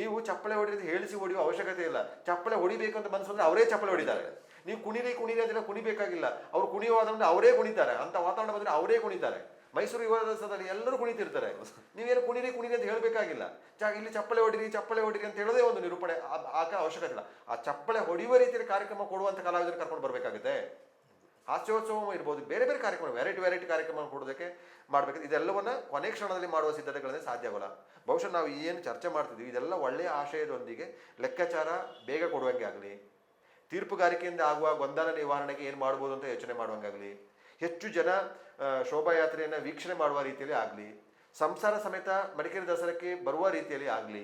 ನೀವು ಚಪ್ಪಳೆ ಹೊಡಿರಿ ಹೇಳಿಸಿ ಹೊಡೆಯುವ ಅವಶ್ಯಕತೆ ಇಲ್ಲ. ಚಪ್ಪಳೆ ಹೊಡಿಬೇಕು ಅಂತ ಮನಸ್ಸು ಅಂದ್ರೆ ಅವರೇ ಚಪ್ಪಳೆ ಹೊಡಿತಾರೆ. ನೀವು ಕುಣಿರಿ ಅಂತ ಕುಣಿಬೇಕಾಗಿಲ್ಲ, ಅವ್ರು ಕುಣಿಯುವಾದ್ರೆ ಅವರೇ ಕುಣಿತಾರೆ. ಅಂತ ವಾತಾವರಣ ಬಂದ್ರೆ ಅವರೇ ಕುಣಿತಾರೆ. ಮೈಸೂರು ಯುವ ದಿವಸದಲ್ಲಿ ಎಲ್ಲರೂ ಕುಣಿತಿರ್ತಾರೆ, ನೀವೇನು ಕುಣಿರಿ ಅಂತ ಹೇಳಬೇಕಾಗಿಲ್ಲ. ಇಲ್ಲಿ ಚಪ್ಪಳೆ ಹೊಡಿರಿ ಅಂತ ಹೇಳೋದೇ ಒಂದು ನಿರೂಪಣೆ ಆಗ ಅವಶ್ಯಕತೆ ಇಲ್ಲ. ಆ ಚಪ್ಪಳೆ ಹೊಡೆಯುವ ರೀತಿಯಲ್ಲಿ ಕಾರ್ಯಕ್ರಮ ಕೊಡುವಂತ ಕಲಾವಿದರು ಕರ್ಕೊಂಡು ಬರ್ಬೇಕಾಗುತ್ತೆ. ಹಾಸ್ಯೋತ್ಸವ ಇರ್ಬೋದು, ಬೇರೆ ಬೇರೆ ಕಾರ್ಯಕ್ರಮ, ವೆರೈಟಿ ಕಾರ್ಯಕ್ರಮ ಕೊಡೋದಕ್ಕೆ ಮಾಡ್ಬೇಕು. ಇದೆಲ್ಲವನ್ನ ಕೊನೆ ಕ್ಷಣದಲ್ಲಿ ಮಾಡುವ ಸಿದ್ಧತೆಗಳನ್ನೇ ಸಾಧ್ಯ ಆಗೋಲ್ಲ. ಬಹುಶಃ ನಾವು ಏನು ಚರ್ಚೆ ಮಾಡ್ತಿದ್ವಿ ಇದೆಲ್ಲ ಒಳ್ಳೆಯ ಆಶಯದೊಂದಿಗೆ ಲೆಕ್ಕಾಚಾರ ಬೇಗ ಕೊಡುವಂಗೆ ಆಗಲಿ, ತೀರ್ಪುಗಾರಿಕೆಯಿಂದ ಆಗುವ ಗೊಂದಲ ನಿವಾರಣೆಗೆ ಏನು ಮಾಡ್ಬೋದು ಅಂತ ಯೋಚನೆ ಮಾಡುವಂಗಾಗಲಿ, ಹೆಚ್ಚು ಜನ ಶೋಭಾಯಾತ್ರೆಯನ್ನು ವೀಕ್ಷಣೆ ಮಾಡುವ ರೀತಿಯಲ್ಲಿ ಆಗಲಿ, ಸಂಸಾರ ಸಮೇತ ಮಡಿಕೇರಿ ದಸರಾಕ್ಕೆ ಬರುವ ರೀತಿಯಲ್ಲಿ ಆಗಲಿ,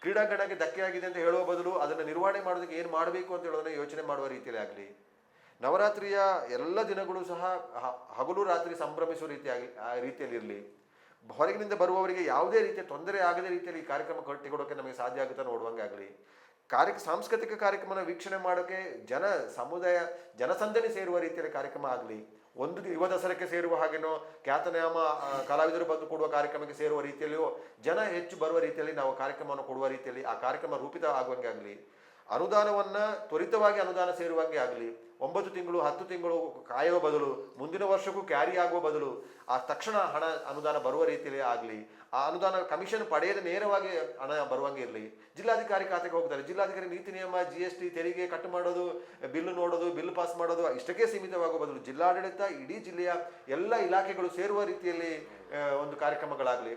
ಕ್ರೀಡಾಂಗಣಕ್ಕೆ ಧಕ್ಕೆ ಆಗಿದೆ ಅಂತ ಹೇಳುವ ಬದಲು ಅದನ್ನು ನಿರ್ವಹಣೆ ಮಾಡೋದಕ್ಕೆ ಏನು ಮಾಡಬೇಕು ಅಂತ ಹೇಳೋದನ್ನ ಯೋಚನೆ ಮಾಡುವ ರೀತಿಯಲ್ಲಿ ಆಗಲಿ, ನವರಾತ್ರಿಯ ಎಲ್ಲ ದಿನಗಳು ಸಹ ಹಗಲು ರಾತ್ರಿ ಸಂಭ್ರಮಿಸುವ ರೀತಿಯಲ್ಲಿ ಇರಲಿ, ಹೊರಗಿನಿಂದ ಬರುವವರಿಗೆ ಯಾವುದೇ ರೀತಿಯ ತೊಂದರೆ ಆಗದ ರೀತಿಯಲ್ಲಿ ಈ ಕಾರ್ಯಕ್ರಮ ಕಟ್ಟಿಕೊಡೋಕೆ ನಮಗೆ ಸಾಧ್ಯ ಆಗುತ್ತಾ ನೋಡುವಂಗಾಗಲಿ, ಸಾಂಸ್ಕೃತಿಕ ಕಾರ್ಯಕ್ರಮನ ವೀಕ್ಷಣೆ ಮಾಡೋಕ್ಕೆ ಜನಸಂದಣಿ ಸೇರುವ ರೀತಿಯಲ್ಲಿ ಕಾರ್ಯಕ್ರಮ ಆಗಲಿ, ಒಂದು ಯುವ ದಸರಾಕ್ಕೆ ಸೇರುವ ಹಾಗೇನೋ ಖ್ಯಾತನಾಮ ಕಲಾವಿದರು ಬಂದು ಕೊಡುವ ಕಾರ್ಯಕ್ರಮಕ್ಕೆ ಸೇರುವ ರೀತಿಯಲ್ಲಿಯೋ ಜನ ಹೆಚ್ಚು ಬರುವ ರೀತಿಯಲ್ಲಿ ನಾವು ಕಾರ್ಯಕ್ರಮವನ್ನು ಕೊಡುವ ರೀತಿಯಲ್ಲಿ ಆ ಕಾರ್ಯಕ್ರಮ ರೂಪಿತ ಆಗುವಂಗೆ ಆಗಲಿ, ಅನುದಾನವನ್ನ ತ್ವರಿತವಾಗಿ ಅನುದಾನ ಸೇರುವಂಗೆ ಆಗಲಿ, 9 ತಿಂಗಳು 10 ತಿಂಗಳು ಕಾಯುವ ಬದಲು ಮುಂದಿನ ವರ್ಷಕ್ಕೂ ಕ್ಯಾರಿ ಆಗುವ ಬದಲು ಆ ತಕ್ಷಣ ಹಣ ಅನುದಾನ ಬರುವ ರೀತಿಯಲ್ಲಿ ಆಗಲಿ, ಆ ಅನುದಾನ ಕಮಿಷನ್ ಪಡೆಯದೆ ನೇರವಾಗಿ ಹಣ ಬರುವಂಗೆ ಇರಲಿ. ಜಿಲ್ಲಾಧಿಕಾರಿ ಖಾತೆಗೆ ಹೋಗ್ತಾರೆ, ಜಿಲ್ಲಾಧಿಕಾರಿ ನೀತಿ ನಿಯಮ, GST, ತೆರಿಗೆ ಕಟ್ ಮಾಡೋದು, ಬಿಲ್ ನೋಡೋದು, ಬಿಲ್ ಪಾಸ್ ಮಾಡೋದು ಇಷ್ಟಕ್ಕೆ ಸೀಮಿತವಾಗುವ ಬದಲು ಜಿಲ್ಲಾಡಳಿತ ಇಡೀ ಜಿಲ್ಲೆಯ ಎಲ್ಲ ಇಲಾಖೆಗಳು ಸೇರುವ ರೀತಿಯಲ್ಲಿ ಒಂದು ಕಾರ್ಯಕ್ರಮಗಳಾಗಲಿ,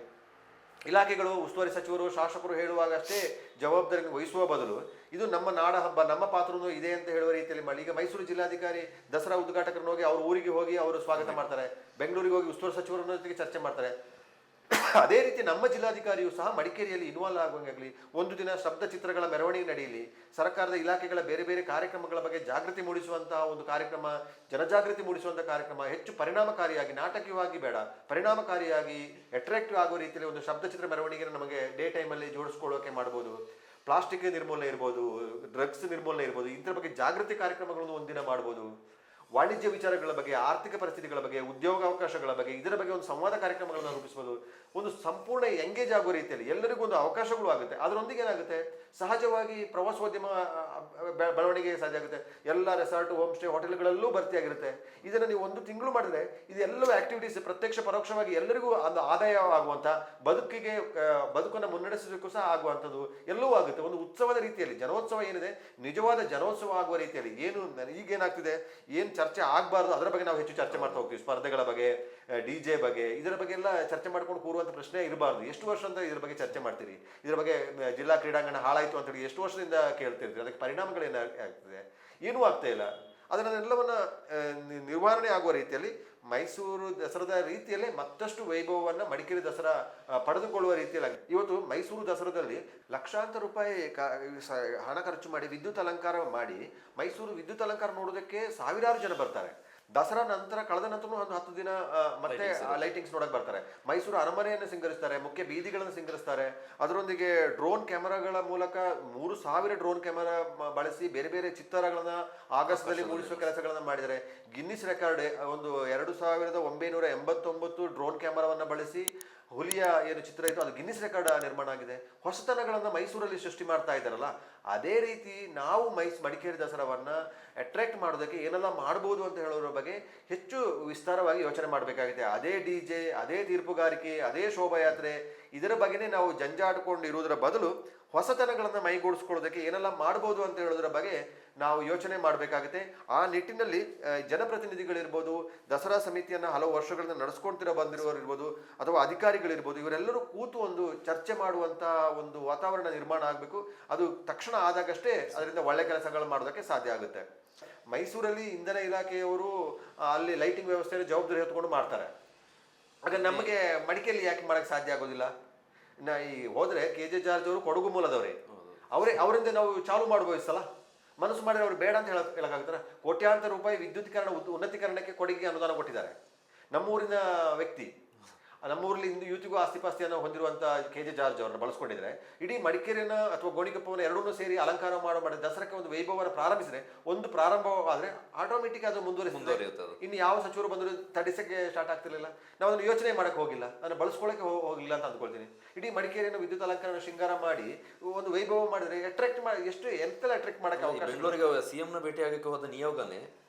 ಇಲಾಖೆಗಳು ಉಸ್ತುವಾರಿ ಸಚಿವರು ಶಾಸಕರು ಹೇಳುವಾಗ ಅಷ್ಟೇ ಜವಾಬ್ದಾರಿ ವಹಿಸುವ ಬದಲು ಇದು ನಮ್ಮ ನಾಡ ಹಬ್ಬ, ನಮ್ಮ ಪಾತ್ರನೂ ಇದೆ ಅಂತ ಹೇಳುವ ರೀತಿಯಲ್ಲಿ ಮಾಡಿ. ಈಗ ಮೈಸೂರು ಜಿಲ್ಲಾಧಿಕಾರಿ ದಸರಾ ಉದ್ಘಾಟಕರನ್ನು ಹೋಗಿ ಅವ್ರ ಊರಿಗೆ ಹೋಗಿ ಅವರು ಸ್ವಾಗತ ಮಾಡ್ತಾರೆ, ಬೆಂಗಳೂರಿಗೆ ಹೋಗಿ ಉಸ್ತುವಾರಿ ಸಚಿವರ ಜೊತೆಗೆ ಚರ್ಚೆ ಮಾಡ್ತಾರೆ. ಅದೇ ರೀತಿ ನಮ್ಮ ಜಿಲ್ಲಾಧಿಕಾರಿಯು ಸಹ ಮಡಿಕೇರಿಯಲ್ಲಿ ಇನ್ವಾಲ್ವ್ ಆಗುವಂಗಾಗಲಿ, ಒಂದು ದಿನ ಶಬ್ದ ಚಿತ್ರಗಳ ಮೆರವಣಿಗೆ ನಡೆಯಲಿ, ಸರ್ಕಾರದ ಇಲಾಖೆಗಳ ಬೇರೆ ಬೇರೆ ಕಾರ್ಯಕ್ರಮಗಳ ಬಗ್ಗೆ ಜಾಗೃತಿ ಮೂಡಿಸುವಂತಹ ಒಂದು ಕಾರ್ಯಕ್ರಮ, ಜನಜಾಗೃತಿ ಮೂಡಿಸುವಂತಹ ಕಾರ್ಯಕ್ರಮ ಹೆಚ್ಚು ಪರಿಣಾಮಕಾರಿಯಾಗಿ, ನಾಟಕೀಯವಾಗಿ ಬೇಡ, ಪರಿಣಾಮಕಾರಿಯಾಗಿ ಅಟ್ರಾಕ್ಟಿವ್ ಆಗುವ ರೀತಿಯಲ್ಲಿ ಒಂದು ಶಬ್ದ ಚಿತ್ರ ಮೆರವಣಿಗೆ ನಮಗೆ ಡೇ ಟೈಮಲ್ಲಿ ಜೋಡಿಸ್ಕೊಳ್ಳೋಕೆ ಮಾಡ್ಬೋದು. ಪ್ಲಾಸ್ಟಿಕ್ ನಿರ್ಮೂಲನೆ ಇರ್ಬೋದು, ಡ್ರಗ್ಸ್ ನಿರ್ಮೂಲನೆ ಇರ್ಬೋದು, ಇದರ ಬಗ್ಗೆ ಜಾಗೃತಿ ಕಾರ್ಯಕ್ರಮಗಳನ್ನು ಒಂದಿನ ಮಾಡ್ಬೋದು. ವಾಣಿಜ್ಯ ವಿಚಾರಗಳ ಬಗ್ಗೆ, ಆರ್ಥಿಕ ಪರಿಸ್ಥಿತಿಗಳ ಬಗ್ಗೆ, ಉದ್ಯೋಗಾವಕಾಶಗಳ ಬಗ್ಗೆ, ಇದರ ಬಗ್ಗೆ ಒಂದು ಸಂವಾದ ಕಾರ್ಯಕ್ರಮಗಳನ್ನು ರೂಪಿಸಬಹುದು. ಒಂದು ಸಂಪೂರ್ಣ ಎಂಗೇಜ್ ಆಗುವ ರೀತಿಯಲ್ಲಿ ಎಲ್ಲರಿಗೂ ಒಂದು ಅವಕಾಶಗಳು ಆಗುತ್ತೆ. ಅದರೊಂದಿಗೆ ಏನಾಗುತ್ತೆ, ಸಹಜವಾಗಿ ಪ್ರವಾಸೋದ್ಯಮ ಬೆಳವಣಿಗೆ ಸಾಧ್ಯ ಆಗುತ್ತೆ. ಎಲ್ಲ ರೆಸಾರ್ಟ್, ಹೋಮ್ ಸ್ಟೇ, ಹೋಟೆಲ್ಗಳಲ್ಲೂ ಭರ್ತಿಯಾಗಿರುತ್ತೆ. ಇದನ್ನು ನೀವು 1 ತಿಂಗಳು ಮಾಡಿದ್ರೆ ಇದೆಲ್ಲವೂ ಆಕ್ಟಿವಿಟೀಸ್ ಪ್ರತ್ಯಕ್ಷ ಪರೋಕ್ಷವಾಗಿ ಎಲ್ಲರಿಗೂ ಒಂದು ಆದಾಯ ಆಗುವಂಥ, ಬದುಕನ್ನು ಮುನ್ನಡೆಸೋದಕ್ಕೂ ಸಹ ಆಗುವಂಥದ್ದು ಎಲ್ಲವೂ ಆಗುತ್ತೆ. ಒಂದು ಉತ್ಸವದ ರೀತಿಯಲ್ಲಿ ಜನೋತ್ಸವ ಏನಿದೆ, ನಿಜವಾದ ಜನೋತ್ಸವ ಆಗುವ ರೀತಿಯಲ್ಲಿ ಈಗೇನಾಗ್ತಿದೆ, ಏನು ಚರ್ಚೆ ಆಗಬಾರ್ದು ಅದರ ಬಗ್ಗೆ ನಾವು ಹೆಚ್ಚು ಚರ್ಚೆ ಮಾಡ್ತಾ ಹೋಗ್ತೀವಿ. ಸ್ಪರ್ಧೆಗಳ ಬಗ್ಗೆ, DJ ಬಗ್ಗೆ, ಇದರ ಬಗ್ಗೆ ಎಲ್ಲ ಚರ್ಚೆ ಮಾಡ್ಕೊಂಡು ಕೂರುವಂಥ ಪ್ರಶ್ನೆ ಇರಬಾರ್ದು. ಎಷ್ಟು ವರ್ಷ ಅಂತ ಇದ್ರ ಬಗ್ಗೆ ಚರ್ಚೆ ಮಾಡ್ತೀರಿ, ಇದರ ಬಗ್ಗೆ ಜಿಲ್ಲಾ ಕ್ರೀಡಾಂಗಣ ಹಾಳಾಯಿತು ಅಂತೇಳಿ ಎಷ್ಟು ವರ್ಷದಿಂದ ಕೇಳ್ತಿರ್ತೀರಿ, ಅದಕ್ಕೆ ಪರಿಣಾಮಗಳೇನು ಆಗ್ತದೆ, ಏನೂ ಆಗ್ತಾ ಇಲ್ಲ. ಅದನ್ನೆಲ್ಲವನ್ನ ನಿರ್ವಹಣೆ ಆಗುವ ರೀತಿಯಲ್ಲಿ ಮೈಸೂರು ದಸರಾದ ರೀತಿಯಲ್ಲೇ ಮತ್ತಷ್ಟು ವೈಭವವನ್ನು ಮಡಿಕೇರಿ ದಸರಾ ಪಡೆದುಕೊಳ್ಳುವ ರೀತಿಯಲ್ಲಿ ಇವತ್ತು ಮೈಸೂರು ದಸರಾದಲ್ಲಿ ಲಕ್ಷಾಂತರ ರೂಪಾಯಿ ಹಣ ಖರ್ಚು ಮಾಡಿ ವಿದ್ಯುತ್ ಅಲಂಕಾರ ಮಾಡಿ ಮೈಸೂರು ವಿದ್ಯುತ್ ಅಲಂಕಾರ ನೋಡೋದಕ್ಕೆ ಸಾವಿರಾರು ಜನ ಬರ್ತಾರೆ. ದಸರಾ ನಂತರ ಕಳೆದ ನಂತರ ಒಂದು 10 ದಿನ ಮತ್ತೆ ಲೈಟಿಂಗ್ಸ್ ನೋಡಕ್ ಬರ್ತಾರೆ. ಮೈಸೂರು ಅರಮನೆಯನ್ನು ಸಿಂಗರಿಸ್ತಾರೆ, ಮುಖ್ಯ ಬೀದಿಗಳನ್ನು ಸಿಂಗರಿಸ್ತಾರೆ. ಅದರೊಂದಿಗೆ ಡ್ರೋನ್ ಕ್ಯಾಮೆರಾಗಳ ಮೂಲಕ 3000 ಡ್ರೋನ್ ಕ್ಯಾಮೆರಾ ಬಳಸಿ ಬೇರೆ ಬೇರೆ ಚಿತ್ರಗಳನ್ನ ಆಗಸದಲ್ಲಿ ಮೂಡಿಸುವ ಕೆಲಸಗಳನ್ನ ಮಾಡಿದ್ದಾರೆ. ಗಿನ್ನಿಸ್ ರೆಕಾರ್ಡ್ ಒಂದು 2989 ಡ್ರೋನ್ ಕ್ಯಾಮೆರಾವನ್ನ ಬಳಸಿ ಹುಲಿಯ ಏನು ಚಿತ್ರ ಇತ್ತು ಅದು ಗಿನ್ನಿಸ್ ರೆಕಾರ್ಡ್ ನಿರ್ಮಾಣ ಆಗಿದೆ. ಹೊಸತನಗಳನ್ನು ಮೈಸೂರಲ್ಲಿ ಸೃಷ್ಟಿ ಮಾಡ್ತಾ ಇದ್ದಾರಲ್ಲ, ಅದೇ ರೀತಿ ನಾವು ಮಡಿಕೇರಿ ದಸರಾವನ್ನ ಅಟ್ರಾಕ್ಟ್ ಮಾಡೋದಕ್ಕೆ ಏನೆಲ್ಲ ಮಾಡ್ಬೋದು ಅಂತ ಹೇಳೋದ್ರ ಬಗ್ಗೆ ಹೆಚ್ಚು ವಿಸ್ತಾರವಾಗಿ ಯೋಚನೆ ಮಾಡಬೇಕಾಗಿದೆ. ಅದೇ DJ, ಅದೇ ತೀರ್ಪುಗಾರಿಕೆ, ಅದೇ ಶೋಭಾಯಾತ್ರೆ, ಇದರ ಬಗ್ಗೆನೇ ನಾವು ಜಂಜಾಟಿಕೊಂಡು ಇರುವುದರ ಬದಲು ಹೊಸತನಗಳನ್ನು ಮೈಗೂಡಿಸ್ಕೊಳ್ಳೋದಕ್ಕೆ ಏನೆಲ್ಲ ಮಾಡ್ಬೋದು ಅಂತ ಹೇಳೋದ್ರ ಬಗ್ಗೆ ನಾವು ಯೋಚನೆ ಮಾಡಬೇಕಾಗುತ್ತೆ. ಆ ನಿಟ್ಟಿನಲ್ಲಿ ಜನಪ್ರತಿನಿಧಿಗಳಿರ್ಬೋದು, ದಸರಾ ಸಮಿತಿಯನ್ನು ಹಲವು ವರ್ಷಗಳಿಂದ ನಡೆಸ್ಕೊಳ್ತಿರೋ ಬಂದಿರೋರಿರ್ಬೋದು, ಅಥವಾ ಅಧಿಕಾರಿಗಳಿರ್ಬೋದು, ಇವರೆಲ್ಲರೂ ಕೂತು ಒಂದು ಚರ್ಚೆ ಮಾಡುವಂಥ ಒಂದು ವಾತಾವರಣ ನಿರ್ಮಾಣ ಆಗಬೇಕು. ಅದು ತಕ್ಷಣ ಆದಾಗಷ್ಟೇ ಅದರಿಂದ ಒಳ್ಳೆ ಕೆಲಸಗಳು ಮಾಡೋದಕ್ಕೆ ಸಾಧ್ಯ ಆಗುತ್ತೆ. ಮೈಸೂರಲ್ಲಿ ಇಂಧನ ಇಲಾಖೆಯವರು ಅಲ್ಲಿ ಲೈಟಿಂಗ್ ವ್ಯವಸ್ಥೆಯಲ್ಲಿ ಜವಾಬ್ದಾರಿ ಹೊತ್ಕೊಂಡು ಮಾಡ್ತಾರೆ. ಆಗ ನಮಗೆ ಮಡಿಕೇರಿಯಲ್ಲಿ ಯಾಕೆ ಮಾಡೋಕ್ಕೆ ಸಾಧ್ಯ ಆಗೋದಿಲ್ಲ? ಹೋದ್ರೆ KJ ಜಾರ್ಜ್ ಅವರು ಕೊಡಗು ಮೂಲದವರೇ, ಅವರಿಂದ ನಾವು ಚಾಲು ಮಾಡ್ಬೋದು ಸಲ. ಮನಸ್ಸು ಮಾಡಿದ್ರೆ ಅವ್ರು ಬೇಡ ಅಂತ ಹೇಳಕ್ಕಾಗ್ತಾರೆ. ಕೋಟ್ಯಾಂತರ ರೂಪಾಯಿ ವಿದ್ಯುತೀಕರಣ ಉನ್ನತೀಕರಣಕ್ಕೆ ಕೊಡುಗೆ ಅನುದಾನ ಕೊಟ್ಟಿದ್ದಾರೆ. ನಮ್ಮೂರಿನ ವ್ಯಕ್ತಿ, ನಮ್ಮೂರಲ್ಲಿ ಇಂದು ಯೂತಿಗೂ ಆಸ್ತಿಪಾಸ್ತಿಯನ್ನು ಹೊಂದಿರುವಂಥ KJ ಜಾರ್ಜ್ ಅವರನ್ನು ಬಳಸ್ಕೊಂಡಿದ್ರೆ ಇಡೀ ಮಡಿಕೇರಿಯನ್ನು ಅಥವಾ ಗೋಣಿಕೊಪ್ಪವನ್ನು ಎರಡನ್ನೂ ಸೇರಿ ಅಲಂಕಾರ ಮಾಡಿ ದಸರಾಕ್ಕೆ ಒಂದು ವೈಭವವನ್ನು ಪ್ರಾರಂಭಿಸಿದ್ರೆ, ಒಂದು ಪ್ರಾರಂಭವಾದರೆ ಆಟೋಮೆಟಿಕ್ ಅದು ಮುಂದುವರಿಸುತ್ತದೆ. ಇನ್ನು ಯಾವ ಸಚಿವರು ಬಂದರೂ ತಡಿಸಕ್ಕೆ ಸ್ಟಾರ್ಟ್ ಆಗ್ತಿರ್ಲಿಲ್ಲ. ನಾವು ಅದನ್ನು ಯೋಚನೆ ಮಾಡಕ್ಕೆ ಹೋಗಿಲ್ಲ, ನಾನು ಬಳಸ್ಕೊಳ್ಳೋಕೆ ಹೋಗಿಲ್ಲ ಅಂತ ಅಂದ್ಕೊಳ್ತೀನಿ. ಇಡೀ ಮಡಿಕೇರಿಯನ್ನು ವಿದ್ಯುತ್ ಅಲಂಕರಣ ಶೃಂಗಾರ ಮಾಡಿ ಒಂದು ವೈಭವ ಮಾಡಿದ್ರೆ ಅಟ್ರಾಕ್ಟ್ ಮಾಡಿ ಎಂತೆಲ್ಲ ಅಟ್ರಾಕ್ಟ್ ಮಾಡಕ್ಕೆ ಅವಕಾಶ. ಬೆಂಗಳೂರಿಗೆ CM ನ ಭೇಟಿ ಆಗಕ್ಕೆ ಹೋದ ನಿಯೋಗನೇ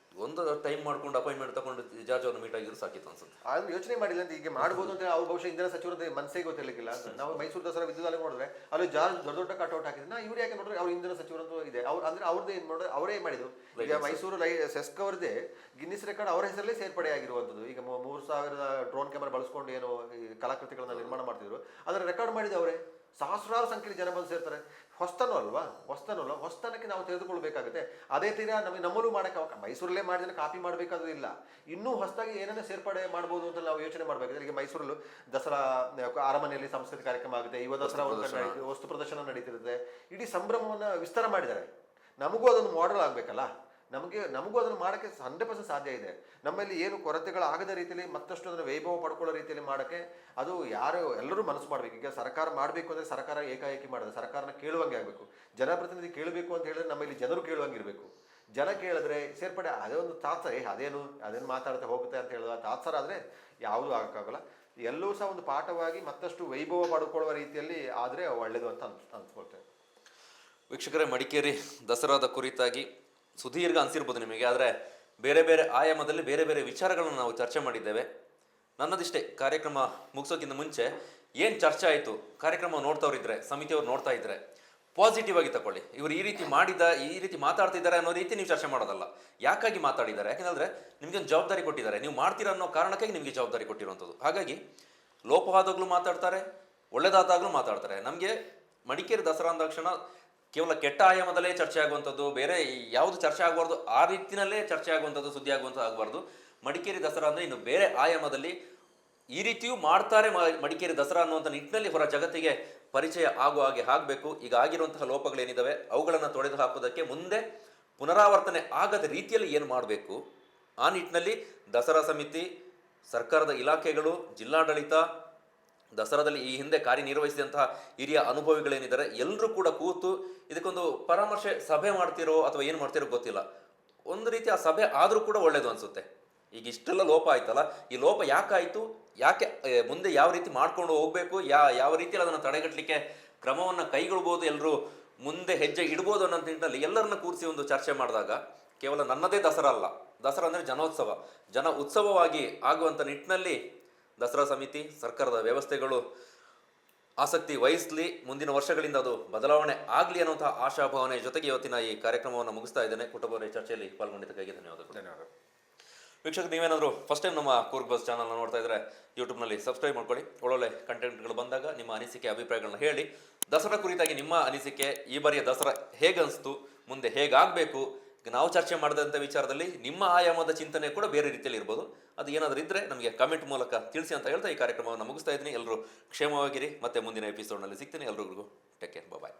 ಒಂದು ಟೈಮ್ ಮಾಡ್ಕೊಂಡು ಅಪಾಯಿಂಟ್ಮೆಂಟ್ ತಗೊಂಡು ಜಾರ್ಜ್ ಅವ್ರನ್ನ ಮೀಟ್ ಆಗಿದ್ರು ಸಾಕಿತ್ತು ಅನ್ಸುತ್ತೆ. ಅದನ್ನು ಯೋಚನೆ ಮಾಡಿಲ್ಲ ಅಂತ ಈಗ ಮಾಡ್ಬೋದು ಅಂತ ಅವ್ರು ಬಹುಶಃ ಇಂಧನ ಸಚಿವರ ಮನಸ್ಸೇ ಗೊತ್ತಿರಲಿಕ್ಕಿಲ್ಲ. ನಾವು ಮೈಸೂರು ದಸರಾ ವಿದ್ಯುತ್ ಅಲಂಕರಣ ನೋಡಿದ್ರೆ ಅಲ್ಲಿ ಜಾರ್ಜ್ ದೊಡ್ಡ ದೊಡ್ಡ ಕಟ್ಔಟ್ ಹಾಕಿದ್ರೆ ಇವ್ರು ಯಾಕೆ ನೋಡ್ರೆ ಅವ್ರು ಇಂಧನ ಸಚಿವರಂತೂ ಇದೆ. ಅಂದ್ರೆ ಅವ್ರದ್ದು ಏನು ನೋಡಿದ್ರೆ ಅವರೇ ಮಾಡಿದ್ದು. ಈಗ ಮೈಸೂರು ಸೆಸ್ಕ್ ಅವರದೇ ಗಿನ್ನಿಸ್ ರೆಕಾರ್ಡ್ ಅವರ ಹೆಸರಲ್ಲೇ ಸೇರ್ಪಡೆ ಆಗಿರುವಂಥದ್ದು. ಈಗ 3000 ಡ್ರೋನ್ ಕ್ಯಾಮರಾ ಬಳಸ್ಕೊಂಡು ಏನು ಈ ಕಲಾಕೃತಿಗಳನ್ನ ನಿರ್ಮಾಣ ಮಾಡ್ತಿದ್ರು, ಅದನ್ನ ರೆಕಾರ್ಡ್ ಮಾಡಿದ ಅವರೇ. ಸಹಸ್ರಾರು ಸಂಖ್ಯೆಯಲ್ಲಿ ಜನ ಬಂದು ಸೇರ್ತಾರೆ. ಹೊಸ್ತನಕ್ಕೆ ನಾವು ತೆಗೆದುಕೊಳ್ಬೇಕಾಗುತ್ತೆ. ಅದೇ ತೀರ ನಮ್ಮಲ್ಲೂ ಮಾಡಕ್ಕೆ ಮೈಸೂರಲ್ಲೇ ಮಾಡಿದ್ರೆ ಕಾಪಿ ಮಾಡಬೇಕಾದ್ರೂ ಇಲ್ಲ. ಇನ್ನೂ ಹೊಸದಾಗಿ ಏನನ್ನ ಸೇರ್ಪಡೆ ಮಾಡ್ಬೋದು ಅಂತ ನಾವು ಯೋಚನೆ ಮಾಡಬೇಕಾದ್ರೆ, ಈಗ ಮೈಸೂರಲ್ಲೂ ದಸರಾ ಅರಮನೆಯಲ್ಲಿ ಸಾಂಸ್ಕೃತಿಕ ಕಾರ್ಯಕ್ರಮ ಆಗುತ್ತೆ, ಯುವ ದಸರಾ ವಸ್ತು ಪ್ರದರ್ಶನ ನಡೀತಿರುತ್ತೆ. ಇಡೀ ಸಂಭ್ರಮವನ್ನು ವಿಸ್ತಾರ ಮಾಡಿದ್ದಾರೆ. ನಮಗೂ ಅದೊಂದು ಮಾಡೆಲ್ ಆಗಬೇಕಲ್ಲ. ನಮಗೂ ಅದನ್ನು ಮಾಡೋಕ್ಕೆ 100% ಸಾಧ್ಯ ಇದೆ. ನಮ್ಮಲ್ಲಿ ಏನು ಕೊರತೆಗಳಾಗದ ರೀತಿಯಲ್ಲಿ ಮತ್ತಷ್ಟು ಅದನ್ನು ವೈಭವ ಪಡ್ಕೊಳ್ಳೋ ರೀತಿಯಲ್ಲಿ ಮಾಡೋಕ್ಕೆ ಅದು ಎಲ್ಲರೂ ಮನಸ್ಸು ಮಾಡಬೇಕು. ಈಗ ಸರ್ಕಾರ ಮಾಡಬೇಕು ಅಂದರೆ ಸರ್ಕಾರ ಏಕಾಏಕಿ ಮಾಡೋದು, ಸರ್ಕಾರನ ಕೇಳುವಂಗೆ ಆಗಬೇಕು. ಜನಪ್ರತಿನಿಧಿ ಕೇಳಬೇಕು ಅಂತ ಹೇಳಿದ್ರೆ ನಮ್ಮಲ್ಲಿ ಜನರು ಕೇಳುವಂಗಿರಬೇಕು. ಜನ ಕೇಳಿದ್ರೆ ಸೇರ್ಪಡೆ ಅದೇ ಒಂದು ತಾತ್ಸರ, ಅದೇನು ಮಾತಾಡ್ತಾ ಹೋಗುತ್ತೆ ಅಂತ ಹೇಳಿದ್ರೆ ತಾತ್ಸರ ಆದರೆ ಯಾವುದೂ ಆಗೋಕ್ಕಾಗಲ್ಲ. ಎಲ್ಲವೂ ಸಹ ಒಂದು ಪಾಠವಾಗಿ ಮತ್ತಷ್ಟು ವೈಭವ ಪಡ್ಕೊಳ್ಳುವ ರೀತಿಯಲ್ಲಿ ಆದರೆ ಒಳ್ಳೆಯದು ಅಂತ ಅನ್ಸ್ಕೊಳ್ತೇವೆ. ವೀಕ್ಷಕರೇ, ಮಡಿಕೇರಿ ದಸರಾದ ಕುರಿತಾಗಿ ಸುದೀರ್ಘ ಅನಿಸಿರ್ಬೋದು ನಿಮಗೆ, ಆದರೆ ಬೇರೆ ಬೇರೆ ಆಯಾಮದಲ್ಲಿ ಬೇರೆ ಬೇರೆ ವಿಚಾರಗಳನ್ನು ನಾವು ಚರ್ಚೆ ಮಾಡಿದ್ದೇವೆ. ನನ್ನದಿಷ್ಟೇ, ಕಾರ್ಯಕ್ರಮ ಮುಗಿಸೋಕ್ಕಿಂತ ಮುಂಚೆ ಏನು ಚರ್ಚೆ ಆಯಿತು, ಕಾರ್ಯಕ್ರಮ ನೋಡ್ತವ್ರಿದ್ರೆ, ಸಮಿತಿಯವ್ರು ನೋಡ್ತಾ ಇದ್ರೆ ಪಾಸಿಟಿವ್ ಆಗಿ ತಗೊಳ್ಳಿ. ಇವರು ಈ ರೀತಿ ಮಾತಾಡ್ತಿದ್ದಾರೆ ಅನ್ನೋ ರೀತಿ ನೀವು ಚರ್ಚೆ ಮಾಡೋದಲ್ಲ. ಯಾಕಾಗಿ ಮಾತಾಡಿದ್ದಾರೆ? ಯಾಕೆಂದ್ರೆ ನಿಮ್ಗೆ ಒಂದು ಜವಾಬ್ದಾರಿ ಕೊಟ್ಟಿದ್ದಾರೆ, ನೀವು ಮಾಡ್ತೀರಾ ಅನ್ನೋ ಕಾರಣಕ್ಕಾಗಿ ನಿಮಗೆ ಜವಾಬ್ದಾರಿ ಕೊಟ್ಟಿರುವಂಥದ್ದು. ಹಾಗಾಗಿ ಲೋಪವಾದಾಗ್ಲೂ ಮಾತಾಡ್ತಾರೆ, ಒಳ್ಳೆದಾದಾಗ್ಲೂ ಮಾತಾಡ್ತಾರೆ. ನಮಗೆ ಮಡಿಕೇರಿ ದಸರಾ ಅಂದಾಕ್ಷಣ ಕೇವಲ ಕೆಟ್ಟ ಆಯಾಮದಲ್ಲೇ ಚರ್ಚೆ ಆಗುವಂಥದ್ದು, ಬೇರೆ ಯಾವುದು ಚರ್ಚೆ ಆಗಬಾರ್ದು ಆ ರೀತಿಯಲ್ಲೇ ಚರ್ಚೆ ಆಗುವಂಥದ್ದು, ಸುದ್ದಿ ಆಗುವಂಥದ್ದು ಆಗಬಾರ್ದು. ಮಡಿಕೇರಿ ದಸರಾ ಅಂದರೆ ಇನ್ನು ಬೇರೆ ಆಯಾಮದಲ್ಲಿ ಈ ರೀತಿಯೂ ಮಾಡ್ತಾರೆ ಮಡಿಕೇರಿ ದಸರಾ ಅನ್ನುವಂಥ ನಿಟ್ಟಿನಲ್ಲಿ ಹೊರ ಜಗತ್ತಿಗೆ ಪರಿಚಯ ಆಗುವ ಹಾಗೆ ಆಗಬೇಕು. ಈಗ ಆಗಿರುವಂತಹ ಲೋಪಗಳೇನಿದ್ದಾವೆ ಅವುಗಳನ್ನು ತೊಡೆದು ಹಾಕೋದಕ್ಕೆ ಮುಂದೆ ಪುನರಾವರ್ತನೆ ಆಗದ ರೀತಿಯಲ್ಲಿ ಏನು ಮಾಡಬೇಕು, ಆ ನಿಟ್ಟಿನಲ್ಲಿ ದಸರಾ ಸಮಿತಿ, ಸರ್ಕಾರದ ಇಲಾಖೆಗಳು, ಜಿಲ್ಲಾಡಳಿತ, ದಸರಾದಲ್ಲಿ ಈ ಹಿಂದೆ ಕಾರ್ಯನಿರ್ವಹಿಸಿದಂತಹ ಹಿರಿಯ ಅನುಭವಿಗಳೇನಿದ್ದಾರೆ ಎಲ್ಲರೂ ಕೂಡ ಕೂತು ಇದಕ್ಕೊಂದು ಪರಾಮರ್ಶೆ ಸಭೆ ಮಾಡ್ತಿರೋ ಅಥವಾ ಏನು ಮಾಡ್ತಿರೋ ಗೊತ್ತಿಲ್ಲ. ಒಂದು ರೀತಿ ಆ ಸಭೆ ಆದರೂ ಕೂಡ ಒಳ್ಳೇದು ಅನಿಸುತ್ತೆ. ಈಗ ಇಷ್ಟೆಲ್ಲ ಲೋಪ ಆಯ್ತಲ್ಲ, ಈ ಲೋಪ ಯಾಕಾಯಿತು, ಯಾಕೆ ಮುಂದೆ ಯಾವ ರೀತಿ ಮಾಡ್ಕೊಂಡು ಹೋಗ್ಬೇಕು, ಯಾವ ರೀತಿಯಲ್ಲಿ ಅದನ್ನು ತಡೆಗಟ್ಟಲಿಕ್ಕೆ ಕ್ರಮವನ್ನು ಕೈಗೊಳ್ಬೋದು, ಎಲ್ಲರೂ ಮುಂದೆ ಹೆಜ್ಜೆ ಇಡ್ಬೋದು ಅನ್ನೋ ನಿಟ್ಟಿನಲ್ಲಿ ಎಲ್ಲರನ್ನ ಕೂರಿಸಿ ಒಂದು ಚರ್ಚೆ ಮಾಡಿದಾಗ ಕೇವಲ ನನ್ನದೇ ದಸರಾ ಅಲ್ಲ, ದಸರಾ ಅಂದರೆ ಜನೋತ್ಸವ, ಜನ ಉತ್ಸವವಾಗಿ ಆಗುವಂಥ ನಿಟ್ಟಿನಲ್ಲಿ ದಸರಾ ಸಮಿತಿ, ಸರ್ಕಾರದ ವ್ಯವಸ್ಥೆಗಳು ಆಸಕ್ತಿ ವಹಿಸಲಿ, ಮುಂದಿನ ವರ್ಷಗಳಿಂದ ಅದು ಬದಲಾವಣೆ ಆಗಲಿ ಅನ್ನುವಂತಹ ಆಶಾಭಾವನೆ ಜೊತೆಗೆ ಇವತ್ತಿನ ಈ ಕಾರ್ಯಕ್ರಮವನ್ನು ಮುಗಿಸ್ತಾ ಇದ್ದೇನೆ. ಕುಟುಂಬದ ಚರ್ಚೆಯಲ್ಲಿ ಪಾಲ್ಗೊಂಡಿದ್ದಕ್ಕಾಗಿ ಧನ್ಯವಾದಗಳು. ವೀಕ್ಷಕ, ನೀವೇನಾದರೂ ಫಸ್ಟ್ ಟೈಮ್ ನಮ್ಮ ಕೂರ್ಗ್ ಬಸ್ ಚಾನಲ್ನ ನೋಡ್ತಾ ಇದ್ರೆ ಯೂಟ್ಯೂಬ್ನಲ್ಲಿ ಸಬ್ಸ್ಕ್ರೈಬ್ ಮಾಡ್ಕೊಳ್ಳಿ. ಒಳ್ಳೊಳ್ಳೆ ಕಂಟೆಂಟ್ಗಳು ಬಂದಾಗ ನಿಮ್ಮ ಅನಿಸಿಕೆ, ಅಭಿಪ್ರಾಯಗಳನ್ನ ಹೇಳಿ. ದಸರಾ ಕುರಿತಾಗಿ ನಿಮ್ಮ ಅನಿಸಿಕೆ, ಈ ಬಾರಿಯ ದಸರಾ ಹೇಗನ್ನಿಸ್ತು, ಮುಂದೆ ಹೇಗಾಗಬೇಕು, ನಾವು ಚರ್ಚೆ ಮಾಡಿದಂಥ ವಿಚಾರದಲ್ಲಿ ನಿಮ್ಮ ಆಯಾಮದ ಚಿಂತನೆ ಕೂಡ ಬೇರೆ ರೀತಿಯಲ್ಲಿ ಇರ್ಬೋದು. ಅದು ಏನಾದರೂ ಇದ್ದರೆ ನಮಗೆ ಕಮೆಂಟ್ ಮೂಲಕ ತಿಳಿಸಿ ಅಂತ ಹೇಳ್ತಾ ಈ ಕಾರ್ಯಕ್ರಮವನ್ನು ಮುಗಿಸ್ತಾ ಇದ್ದೀನಿ. ಎಲ್ಲರೂ ಕ್ಷೇಮವಾಗಿರಿ, ಮತ್ತೆ ಮುಂದಿನ ಎಪಿಸೋಡ್ನಲ್ಲಿ ಸಿಗ್ತೀನಿ. ಎಲ್ರಿಗೂ ಟೇಕ್ ಕೇರ್, ಬಾಯ್.